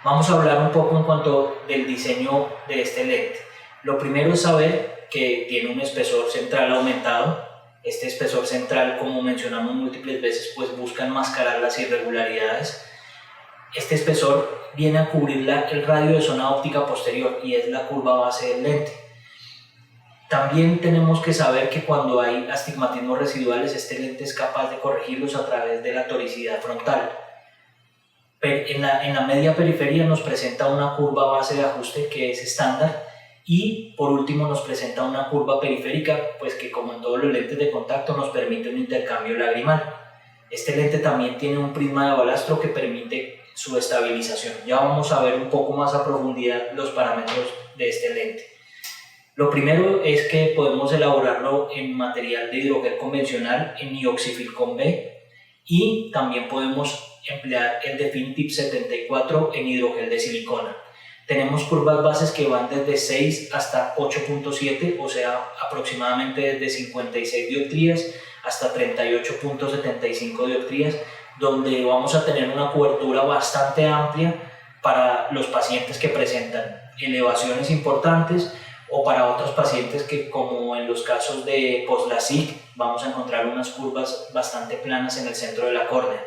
Vamos a hablar un poco en cuanto del diseño de este lente. Lo primero es saber que tiene un espesor central aumentado. Este espesor central, como mencionamos múltiples veces, pues busca enmascarar las irregularidades. Este espesor viene a cubrir el radio de zona óptica posterior y es la curva base del lente. También tenemos que saber que cuando hay astigmatismos residuales, este lente es capaz de corregirlos a través de la toricidad frontal. En la media periferia nos presenta una curva base de ajuste que es estándar y por último nos presenta una curva periférica, pues que como en todos los lentes de contacto nos permite un intercambio lagrimal. Este lente también tiene un prisma de balastro que permite su estabilización. Ya vamos a ver un poco más a profundidad los parámetros de este lente. Lo primero es que podemos elaborarlo en material de hidrogel convencional en ioxifilcón B y también podemos emplear el Definitip 74 en hidrogel de silicona. Tenemos curvas bases que van desde 6 hasta 8.7, o sea, aproximadamente desde 56 dioptrías hasta 38.75 dioptrías, donde vamos a tener una cobertura bastante amplia para los pacientes que presentan elevaciones importantes, o para otros pacientes que, como en los casos de post-LASIK, vamos a encontrar unas curvas bastante planas en el centro de la córnea.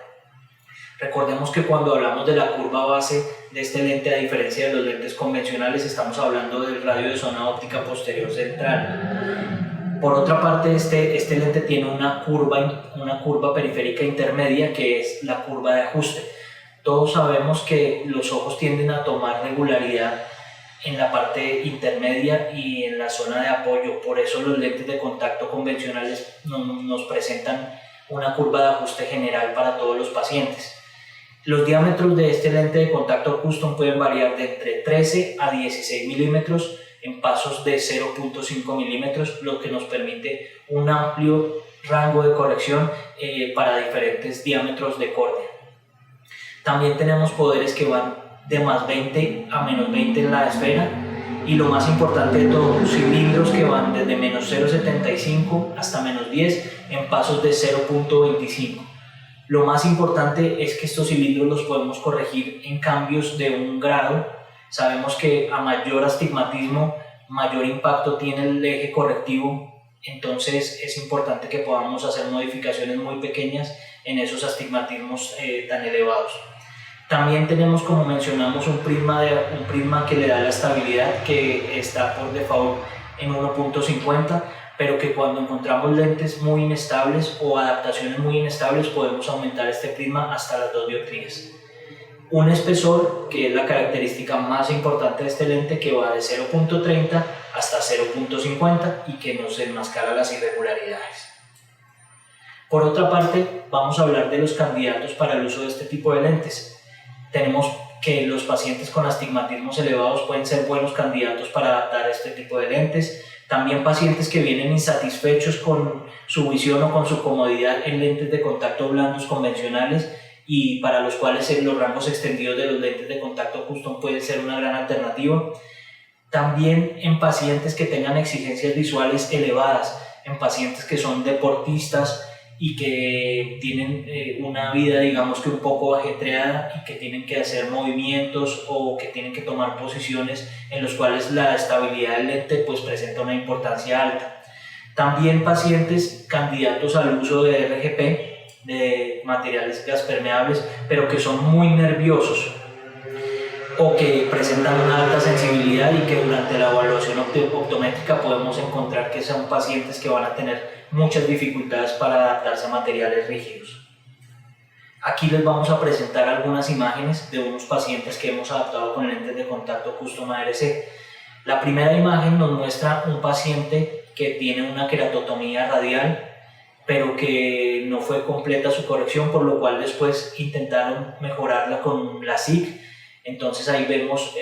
Recordemos que cuando hablamos de la curva base de este lente, a diferencia de los lentes convencionales, estamos hablando del radio de zona óptica posterior central. Por otra parte, este lente tiene una curva periférica intermedia, que es la curva de ajuste. Todos sabemos que los ojos tienden a tomar regularidad en la parte intermedia y en la zona de apoyo. Por eso los lentes de contacto convencionales nos presentan una curva de ajuste general para todos los pacientes. Los diámetros de este lente de contacto custom pueden variar de entre 13 a 16 milímetros en pasos de 0.5 milímetros, lo que nos permite un amplio rango de corrección para diferentes diámetros de córnea. También tenemos poderes que van de más 20 a menos 20 en la esfera, y lo más importante de todo, cilindros que van desde menos 0.75 hasta menos 10 en pasos de 0.25. Lo más importante es que estos cilindros los podemos corregir en cambios de 1 grado. Sabemos que a mayor astigmatismo, mayor impacto tiene el eje correctivo, entonces es importante que podamos hacer modificaciones muy pequeñas en esos astigmatismos tan elevados. También tenemos, como mencionamos, un prisma que le da la estabilidad, que está por default en 1.50, pero que cuando encontramos lentes muy inestables o adaptaciones muy inestables podemos aumentar este prisma hasta las 2 dioptrías. Un espesor, que es la característica más importante de este lente, que va de 0.30 hasta 0.50 y que nos enmascara las irregularidades. Por otra parte, vamos a hablar de los candidatos para el uso de este tipo de lentes. Tenemos que los pacientes con astigmatismos elevados pueden ser buenos candidatos para adaptar a este tipo de lentes. También pacientes que vienen insatisfechos con su visión o con su comodidad en lentes de contacto blandos convencionales, y para los cuales los rangos extendidos de los lentes de contacto custom pueden ser una gran alternativa. También en pacientes que tengan exigencias visuales elevadas, en pacientes que son deportistas y que tienen una vida, digamos que un poco ajetreada, y que tienen que hacer movimientos o que tienen que tomar posiciones en los cuales la estabilidad del lente pues presenta una importancia alta. También pacientes candidatos al uso de RGP, de materiales gaspermeables, pero que son muy nerviosos o que presentan una alta sensibilidad, y que durante la evaluación optométrica podemos encontrar que son pacientes que van a tener muchas dificultades para adaptarse a materiales rígidos. Aquí les vamos a presentar algunas imágenes de unos pacientes que hemos adaptado con lentes de contacto custom ARC. La primera imagen nos muestra un paciente que tiene una queratotomía radial, pero que no fue completa su corrección, por lo cual después intentaron mejorarla con LASIK. Entonces ahí vemos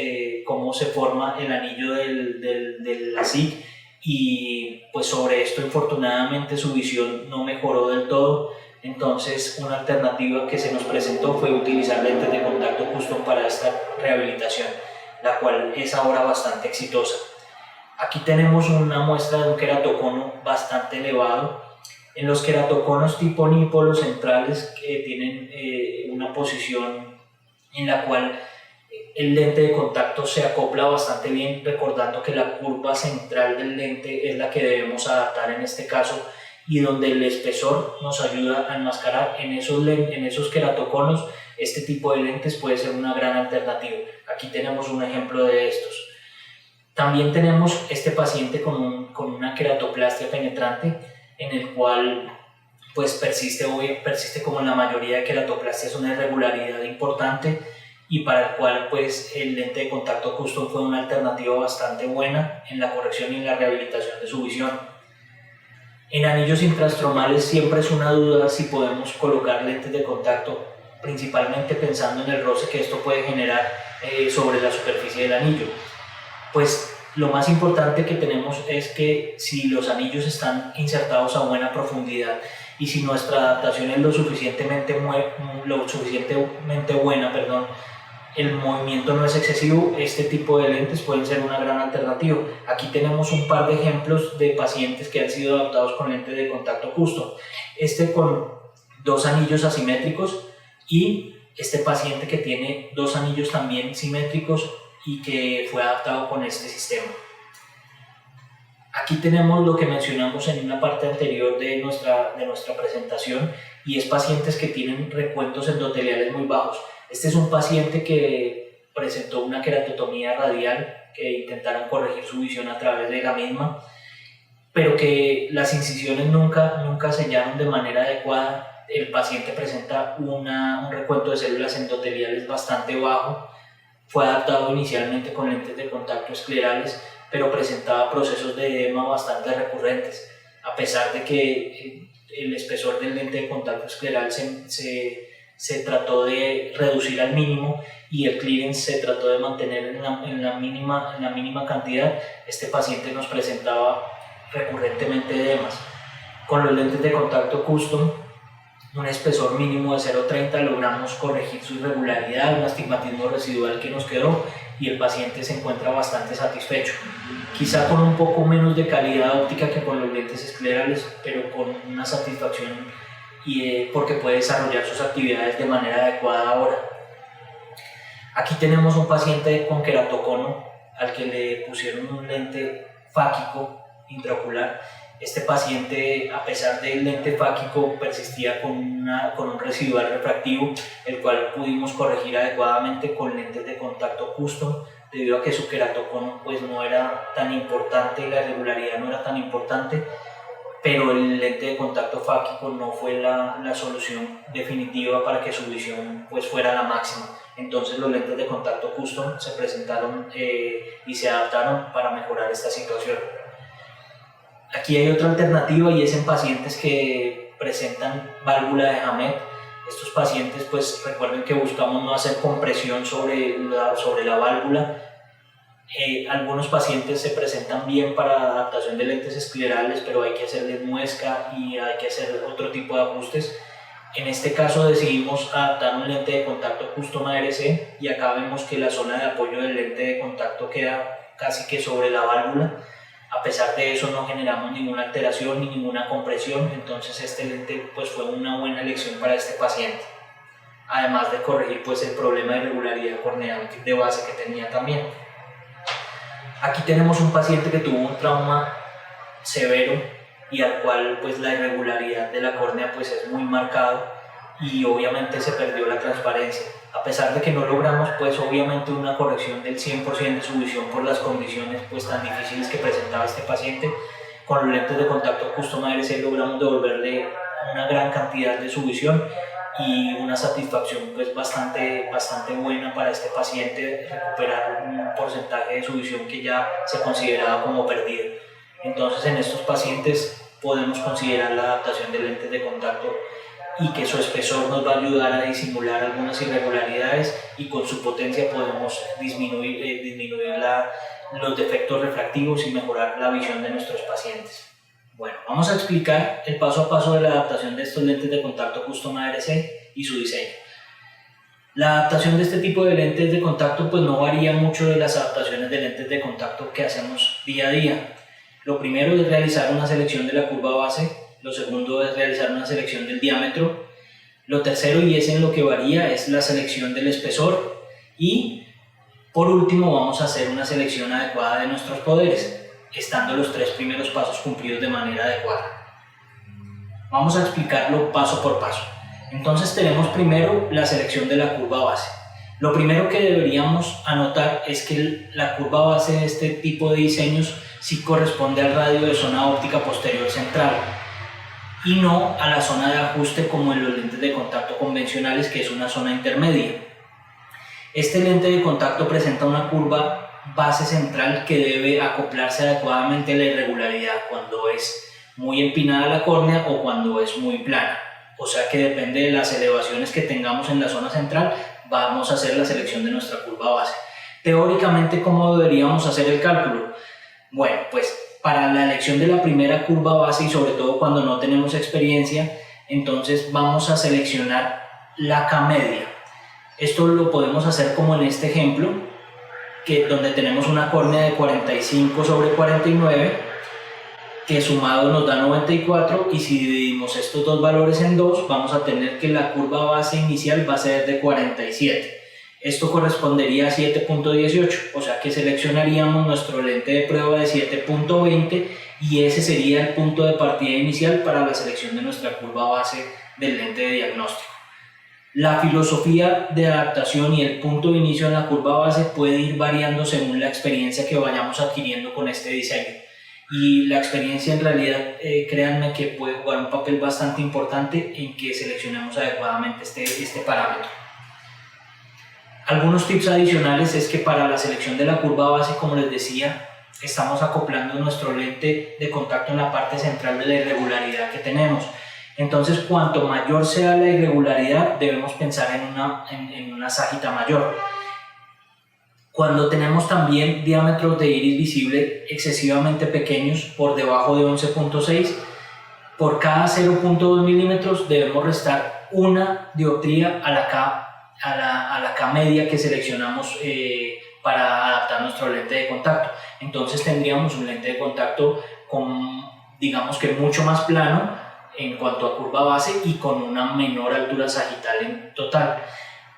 cómo se forma el anillo del LASIK, y pues sobre esto infortunadamente su visión no mejoró del todo. Entonces una alternativa que se nos presentó fue utilizar lentes de contacto custom para esta rehabilitación, la cual es ahora bastante exitosa. Aquí tenemos una muestra de un queratocono bastante elevado. En los queratoconos tipo nipo, los centrales que tienen una posición en la cual el lente de contacto se acopla bastante bien, recordando que la curva central del lente es la que debemos adaptar en este caso, y donde el espesor nos ayuda a enmascarar en esos queratoconos. Este tipo de lentes puede ser una gran alternativa. Aquí tenemos un ejemplo de estos. También tenemos este paciente con una queratoplastia penetrante, en el cual pues persiste como en la mayoría de queratoplastias una irregularidad importante, y para el cual pues el lente de contacto custom fue una alternativa bastante buena en la corrección y en la rehabilitación de su visión. En anillos intrastromales siempre es una duda si podemos colocar lentes de contacto, principalmente pensando en el roce que esto puede generar sobre la superficie del anillo. Pues lo más importante que tenemos es que si los anillos están insertados a buena profundidad, y si nuestra adaptación es lo suficientemente buena, el movimiento no es excesivo, este tipo de lentes pueden ser una gran alternativa. Aquí tenemos un par de ejemplos de pacientes que han sido adaptados con lentes de contacto custom. Este con 2 anillos asimétricos, y este paciente que tiene 2 anillos también simétricos y que fue adaptado con este sistema. Aquí tenemos lo que mencionamos en una parte anterior de nuestra presentación, y es pacientes que tienen recuentos endoteliales muy bajos. Este es un paciente que presentó una queratotomía radial, que intentaron corregir su visión a través de la misma, pero que las incisiones nunca sellaron de manera adecuada. El paciente presenta un recuento de células endoteliales bastante bajo. Fue adaptado inicialmente con lentes de contacto esclerales, pero presentaba procesos de edema bastante recurrentes. A pesar de que el espesor del lente de contacto escleral se trató de reducir al mínimo y el clearance se trató de mantener en la mínima cantidad, este paciente nos presentaba recurrentemente edemas. Con los lentes de contacto custom, un espesor mínimo de 0,30, logramos corregir su irregularidad, un astigmatismo residual que nos quedó, y el paciente se encuentra bastante satisfecho. Quizá con un poco menos de calidad óptica que con los lentes esclerales, pero con una satisfacción porque puede desarrollar sus actividades de manera adecuada ahora. Aquí tenemos un paciente con queratocono al que le pusieron un lente fáquico intraocular. Este paciente, a pesar del lente fáquico, persistía con un residual refractivo, el cual pudimos corregir adecuadamente con lentes de contacto custom, debido a que su queratocono pues no era tan importante, la irregularidad no era tan importante, pero el lente de contacto fáquico no fue la solución definitiva para que su visión pues fuera la máxima. Entonces los lentes de contacto custom se presentaron y se adaptaron para mejorar esta situación. Aquí hay otra alternativa, y es en pacientes que presentan válvula de Hammett. Estos pacientes, pues recuerden que buscamos no hacer compresión sobre la válvula. Algunos pacientes se presentan bien para adaptación de lentes esclerales, pero hay que hacerles muesca y hay que hacer otro tipo de ajustes. En este caso decidimos adaptar un lente de contacto custom ARC, y acá vemos que la zona de apoyo del lente de contacto queda casi que sobre la válvula. A pesar de eso no generamos ninguna alteración ni ninguna compresión, entonces este lente pues fue una buena elección para este paciente, además de corregir pues el problema de irregularidad corneal de base que tenía también. Aquí tenemos un paciente que tuvo un trauma severo y al cual pues la irregularidad de la córnea pues es muy marcado, y obviamente se perdió la transparencia. A pesar de que no logramos pues obviamente una corrección del 100% de su visión por las condiciones pues tan difíciles que presentaba este paciente, con los lentes de contacto custom ARC logramos devolverle una gran cantidad de su visión y una satisfacción pues bastante buena para este paciente, recuperar un porcentaje de su visión que ya se consideraba como perdida. Entonces en estos pacientes podemos considerar la adaptación de lentes de contacto, y que su espesor nos va a ayudar a disimular algunas irregularidades, y con su potencia podemos disminuir los defectos refractivos y mejorar la visión de nuestros pacientes. Bueno, vamos a explicar el paso a paso de la adaptación de estos lentes de contacto custom ARC y su diseño. La adaptación de este tipo de lentes de contacto pues no varía mucho de las adaptaciones de lentes de contacto que hacemos día a día. Lo primero es realizar una selección de la curva base. Lo segundo es realizar una selección del diámetro. Lo tercero, y es en lo que varía, es la selección del espesor. Y por último vamos a hacer una selección adecuada de nuestros poderes, estando los tres primeros pasos cumplidos de manera adecuada. Vamos a explicarlo paso por paso. Entonces tenemos primero la selección de la curva base. Lo primero que deberíamos anotar es que la curva base de este tipo de diseños sí corresponde al radio de zona óptica posterior central, y no a la zona de ajuste como en los lentes de contacto convencionales, que es una zona intermedia. Este lente de contacto presenta una curva base central que debe acoplarse adecuadamente a la irregularidad cuando es muy empinada la córnea o cuando es muy plana. O sea que depende de las elevaciones que tengamos en la zona central, vamos a hacer la selección de nuestra curva base. Teóricamente, ¿cómo deberíamos hacer el cálculo? Bueno, pues para la elección de la primera curva base, y sobre todo cuando no tenemos experiencia, entonces vamos a seleccionar la K media. Esto lo podemos hacer como en este ejemplo, donde tenemos una córnea de 45/49, que sumado nos da 94, y si dividimos estos dos valores en 2, vamos a tener que la curva base inicial va a ser de 47. Esto correspondería a 7.18, o sea que seleccionaríamos nuestro lente de prueba de 7.20 y ese sería el punto de partida inicial para la selección de nuestra curva base del lente de diagnóstico. La filosofía de adaptación y el punto de inicio en la curva base puede ir variando según la experiencia que vayamos adquiriendo con este diseño. Y la experiencia en realidad, créanme que puede jugar un papel bastante importante en que seleccionemos adecuadamente este parámetro. Algunos tips adicionales es que para la selección de la curva base, como les decía, estamos acoplando nuestro lente de contacto en la parte central de la irregularidad que tenemos. Entonces, cuanto mayor sea la irregularidad, debemos pensar en una ságita mayor. Cuando tenemos también diámetros de iris visible excesivamente pequeños, por debajo de 11.6, por cada 0.2 milímetros debemos restar una dioptría a la K media que seleccionamos para adaptar nuestro lente de contacto. Entonces tendríamos un lente de contacto digamos que mucho más plano en cuanto a curva base y con una menor altura sagital en total.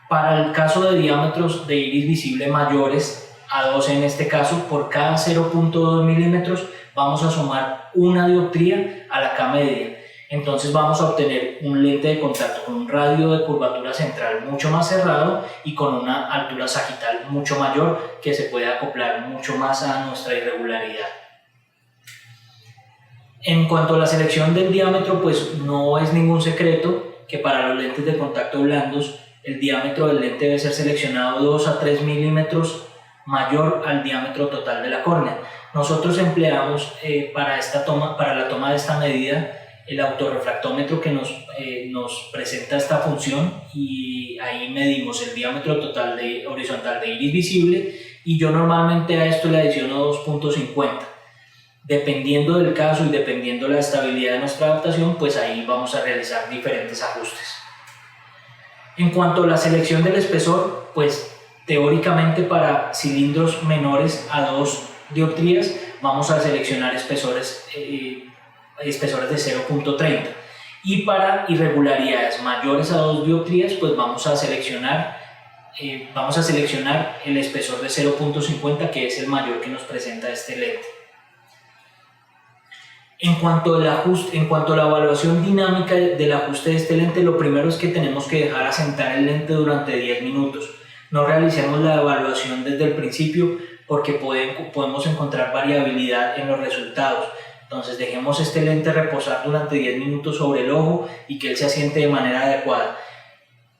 Para el caso de diámetros de iris visible mayores, a 12 en este caso, por cada 0.2 milímetros vamos a sumar una dioptría a la K media. Entonces vamos a obtener un lente de contacto con un radio de curvatura central mucho más cerrado y con una altura sagital mucho mayor que se puede acoplar mucho más a nuestra irregularidad. En cuanto a la selección del diámetro, pues no es ningún secreto que para los lentes de contacto blandos el diámetro del lente debe ser seleccionado 2 a 3 milímetros mayor al diámetro total de la córnea. Nosotros empleamos para la toma de esta medida el autorrefractómetro que nos presenta esta función, y ahí medimos el diámetro total horizontal de iris visible, y yo normalmente a esto le adiciono 2.50. Dependiendo del caso y dependiendo la estabilidad de nuestra adaptación, pues ahí vamos a realizar diferentes ajustes. En cuanto a la selección del espesor, pues teóricamente para cilindros menores a 2 dioptrías vamos a seleccionar espesores de 0.30, y para irregularidades mayores a 2 dioptrías pues vamos a seleccionar el espesor de 0.50, que es el mayor que nos presenta este lente. En cuanto a la evaluación dinámica del ajuste de este lente, lo primero es que tenemos que dejar asentar el lente durante 10 minutos. No realicemos la evaluación desde el principio porque podemos encontrar variabilidad en los resultados. Entonces dejemos este lente reposar durante 10 minutos sobre el ojo y que él se asiente de manera adecuada.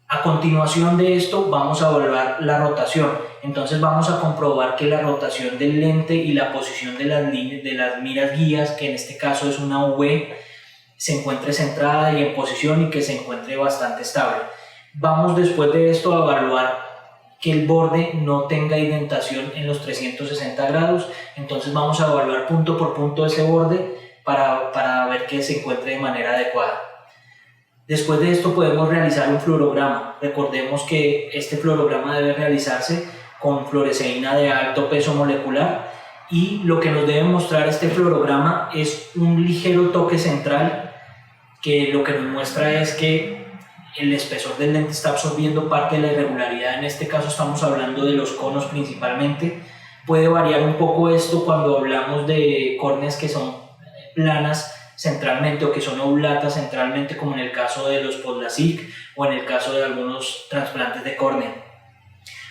A continuación de esto vamos a evaluar la rotación. Entonces vamos a comprobar que la rotación del lente y la posición de las miras guías, que en este caso es una V, se encuentre centrada y en posición y que se encuentre bastante estable. Vamos después de esto a evaluar que el borde no tenga indentación en los 360 grados. Entonces vamos a evaluar punto por punto ese borde para ver que se encuentre de manera adecuada. Después de esto podemos realizar un fluorograma. Recordemos que este fluorograma debe realizarse con fluoresceína de alto peso molecular, y lo que nos debe mostrar este fluorograma es un ligero toque central, que lo que nos muestra es que el espesor del lente está absorbiendo parte de la irregularidad. En este caso estamos hablando de los conos principalmente. Puede variar un poco esto cuando hablamos de córneas que son planas centralmente o que son oblatas centralmente, como en el caso de los post-LASIK o en el caso de algunos trasplantes de córnea.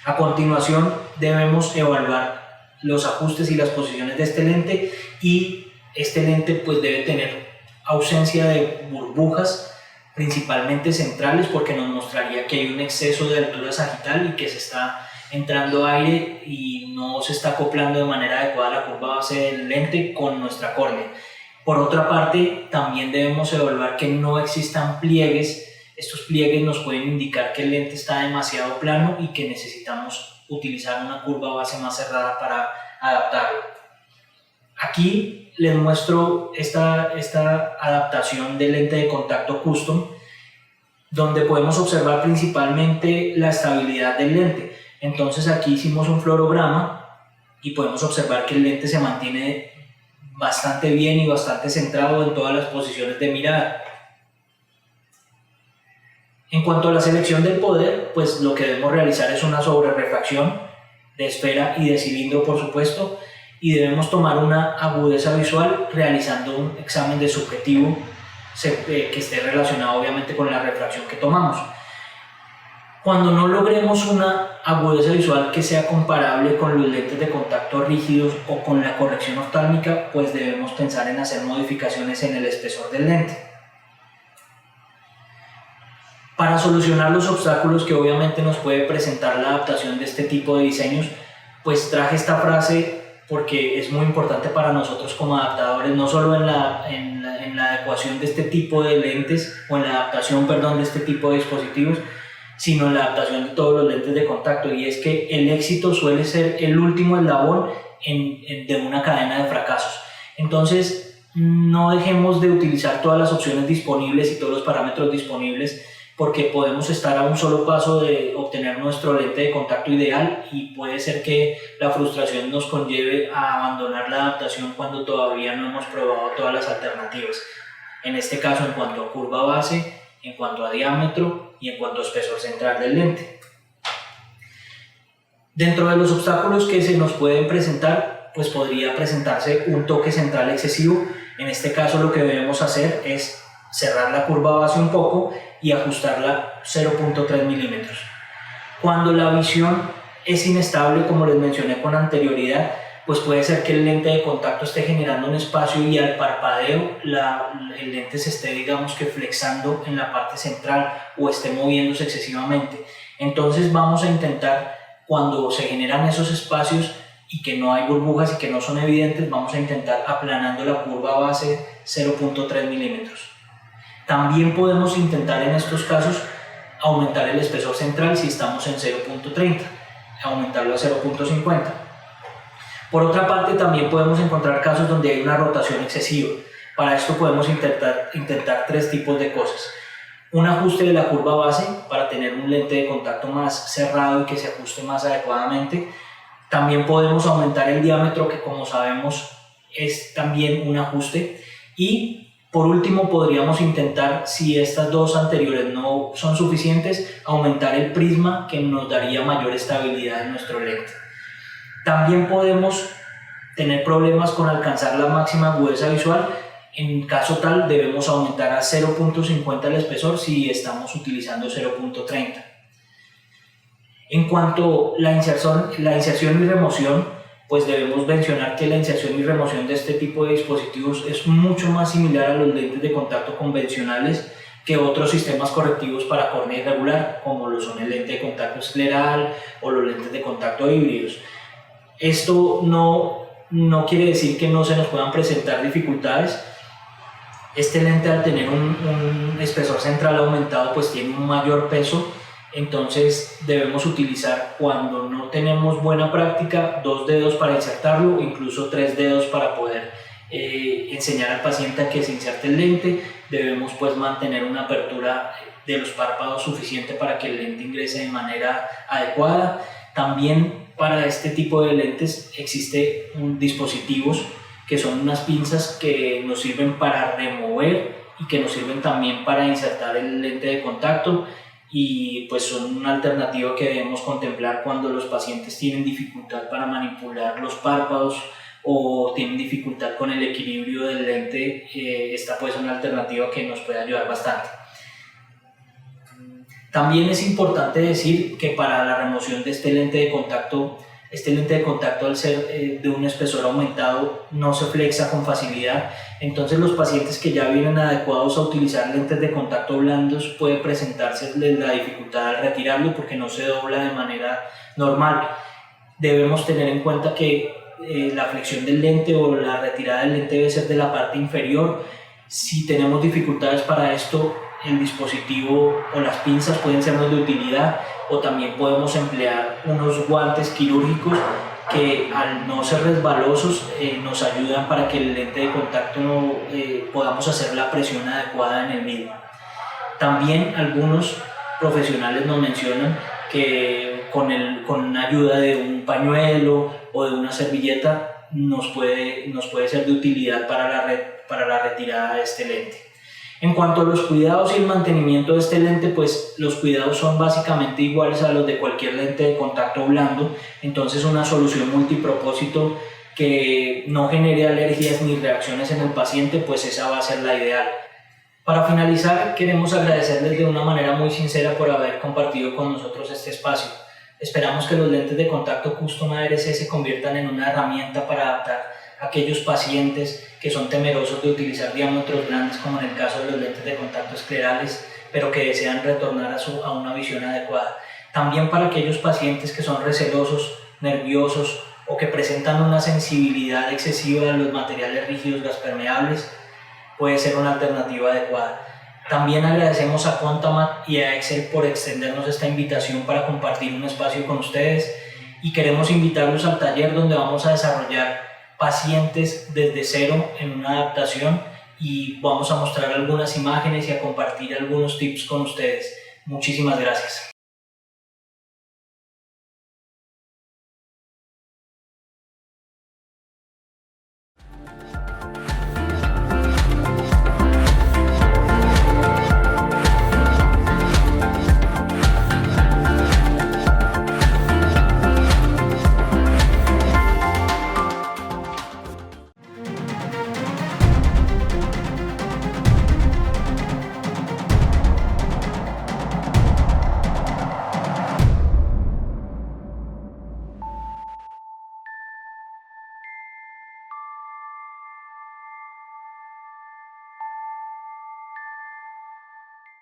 A continuación debemos evaluar los ajustes y las posiciones de este lente, y este lente pues debe tener ausencia de burbujas, principalmente centrales, porque nos mostraría que hay un exceso de altura sagital y que se está entrando aire y no se está acoplando de manera adecuada la curva base del lente con nuestra córnea. Por otra parte, también debemos evaluar que no existan pliegues. Estos pliegues nos pueden indicar que el lente está demasiado plano y que necesitamos utilizar una curva base más cerrada para adaptarlo. Aquí les muestro esta adaptación del lente de contacto custom, donde podemos observar principalmente la estabilidad del lente. Entonces aquí hicimos un fluorograma y podemos observar que el lente se mantiene bastante bien y bastante centrado en todas las posiciones de mirada. En cuanto a la selección del poder, pues lo que debemos realizar es una sobrerefracción de esfera y de cilindro, por supuesto, y debemos tomar una agudeza visual realizando un examen de subjetivo que esté relacionado obviamente con la refracción que tomamos. Cuando no logremos una agudeza visual que sea comparable con los lentes de contacto rígidos o con la corrección oftálmica, pues debemos pensar en hacer modificaciones en el espesor del lente. Para solucionar los obstáculos que obviamente nos puede presentar la adaptación de este tipo de diseños, pues traje esta frase porque es muy importante para nosotros como adaptadores, no solo en la adecuación de este tipo de lentes o en la adaptación, de este tipo de dispositivos, sino en la adaptación de todos los lentes de contacto, y es que el éxito suele ser el último eslabón de una cadena de fracasos. Entonces, no dejemos de utilizar todas las opciones disponibles y todos los parámetros disponibles, porque podemos estar a un solo paso de obtener nuestro lente de contacto ideal y puede ser que la frustración nos conlleve a abandonar la adaptación cuando todavía no hemos probado todas las alternativas. En este caso, en cuanto a curva base, en cuanto a diámetro y en cuanto a espesor central del lente. Dentro de los obstáculos que se nos pueden presentar, pues podría presentarse un toque central excesivo. En este caso lo que debemos hacer es cerrar la curva base un poco y ajustarla 0.3 milímetros. Cuando la visión es inestable, como les mencioné con anterioridad, pues puede ser que el lente de contacto esté generando un espacio y al parpadeo el lente se esté, digamos que flexando en la parte central o esté moviéndose excesivamente. Entonces vamos a intentar, cuando se generan esos espacios y que no hay burbujas y que no son evidentes, vamos a intentar aplanando la curva base 0.3 milímetros. También podemos intentar en estos casos aumentar el espesor central si estamos en 0.30, aumentarlo a 0.50. Por otra parte, también podemos encontrar casos donde hay una rotación excesiva. Para esto podemos intentar tres tipos de cosas. Un ajuste de la curva base para tener un lente de contacto más cerrado y que se ajuste más adecuadamente. También podemos aumentar el diámetro, que como sabemos es también un ajuste. Y por último, podríamos intentar, si estas dos anteriores no son suficientes, aumentar el prisma, que nos daría mayor estabilidad en nuestro lente. También podemos tener problemas con alcanzar la máxima agudeza visual. En caso tal, debemos aumentar a 0.50 el espesor si estamos utilizando 0.30. En cuanto a la inserción y remoción, pues debemos mencionar que la inserción y remoción de este tipo de dispositivos es mucho más similar a los lentes de contacto convencionales que otros sistemas correctivos para córnea irregular, como lo son el lente de contacto escleral o los lentes de contacto híbridos. Esto no quiere decir que no se nos puedan presentar dificultades. Este lente, al tener un espesor central aumentado, pues tiene un mayor peso. Entonces debemos utilizar, cuando no tenemos buena práctica, 2 dedos para insertarlo, incluso 3 dedos para poder enseñar al paciente a que se inserte el lente. Debemos pues mantener una apertura de los párpados suficiente para que el lente ingrese de manera adecuada. También para este tipo de lentes existen dispositivos que son unas pinzas que nos sirven para remover y que nos sirven también para insertar el lente de contacto, y pues son una alternativa que debemos contemplar cuando los pacientes tienen dificultad para manipular los párpados o tienen dificultad con el equilibrio del lente. Esta puede ser una alternativa que nos puede ayudar bastante. También es importante decir que para la remoción de este lente de contacto al ser de un espesor aumentado no se flexa con facilidad. Entonces los pacientes que ya vienen adecuados a utilizar lentes de contacto blandos, puede presentarse la dificultad al retirarlo porque no se dobla de manera normal. Debemos tener en cuenta que la flexión del lente o la retirada del lente debe ser de la parte inferior. Si tenemos dificultades para esto, el dispositivo o las pinzas pueden sernos de utilidad, o también podemos emplear unos guantes quirúrgicos que, al no ser resbalosos, nos ayudan para que el lente de contacto podamos hacer la presión adecuada en el mismo. También algunos profesionales nos mencionan que con ayuda de un pañuelo o de una servilleta nos puede ser de utilidad para la retirada de este lente. En cuanto a los cuidados y el mantenimiento de este lente, pues los cuidados son básicamente iguales a los de cualquier lente de contacto blando, entonces una solución multipropósito que no genere alergias ni reacciones en el paciente, pues esa va a ser la ideal. Para finalizar, queremos agradecerles de una manera muy sincera por haber compartido con nosotros este espacio. Esperamos que los lentes de contacto Custom ARC se conviertan en una herramienta para adaptar a aquellos pacientes que son temerosos de utilizar diámetros grandes, como en el caso de los lentes de contacto esclerales, pero que desean retornar a una visión adecuada. También para aquellos pacientes que son recelosos, nerviosos o que presentan una sensibilidad excesiva a los materiales rígidos gaspermeables, puede ser una alternativa adecuada. También agradecemos a Contamat y a Excel por extendernos esta invitación para compartir un espacio con ustedes, y queremos invitarlos al taller donde vamos a desarrollar pacientes desde cero en una adaptación y vamos a mostrar algunas imágenes y a compartir algunos tips con ustedes. Muchísimas gracias.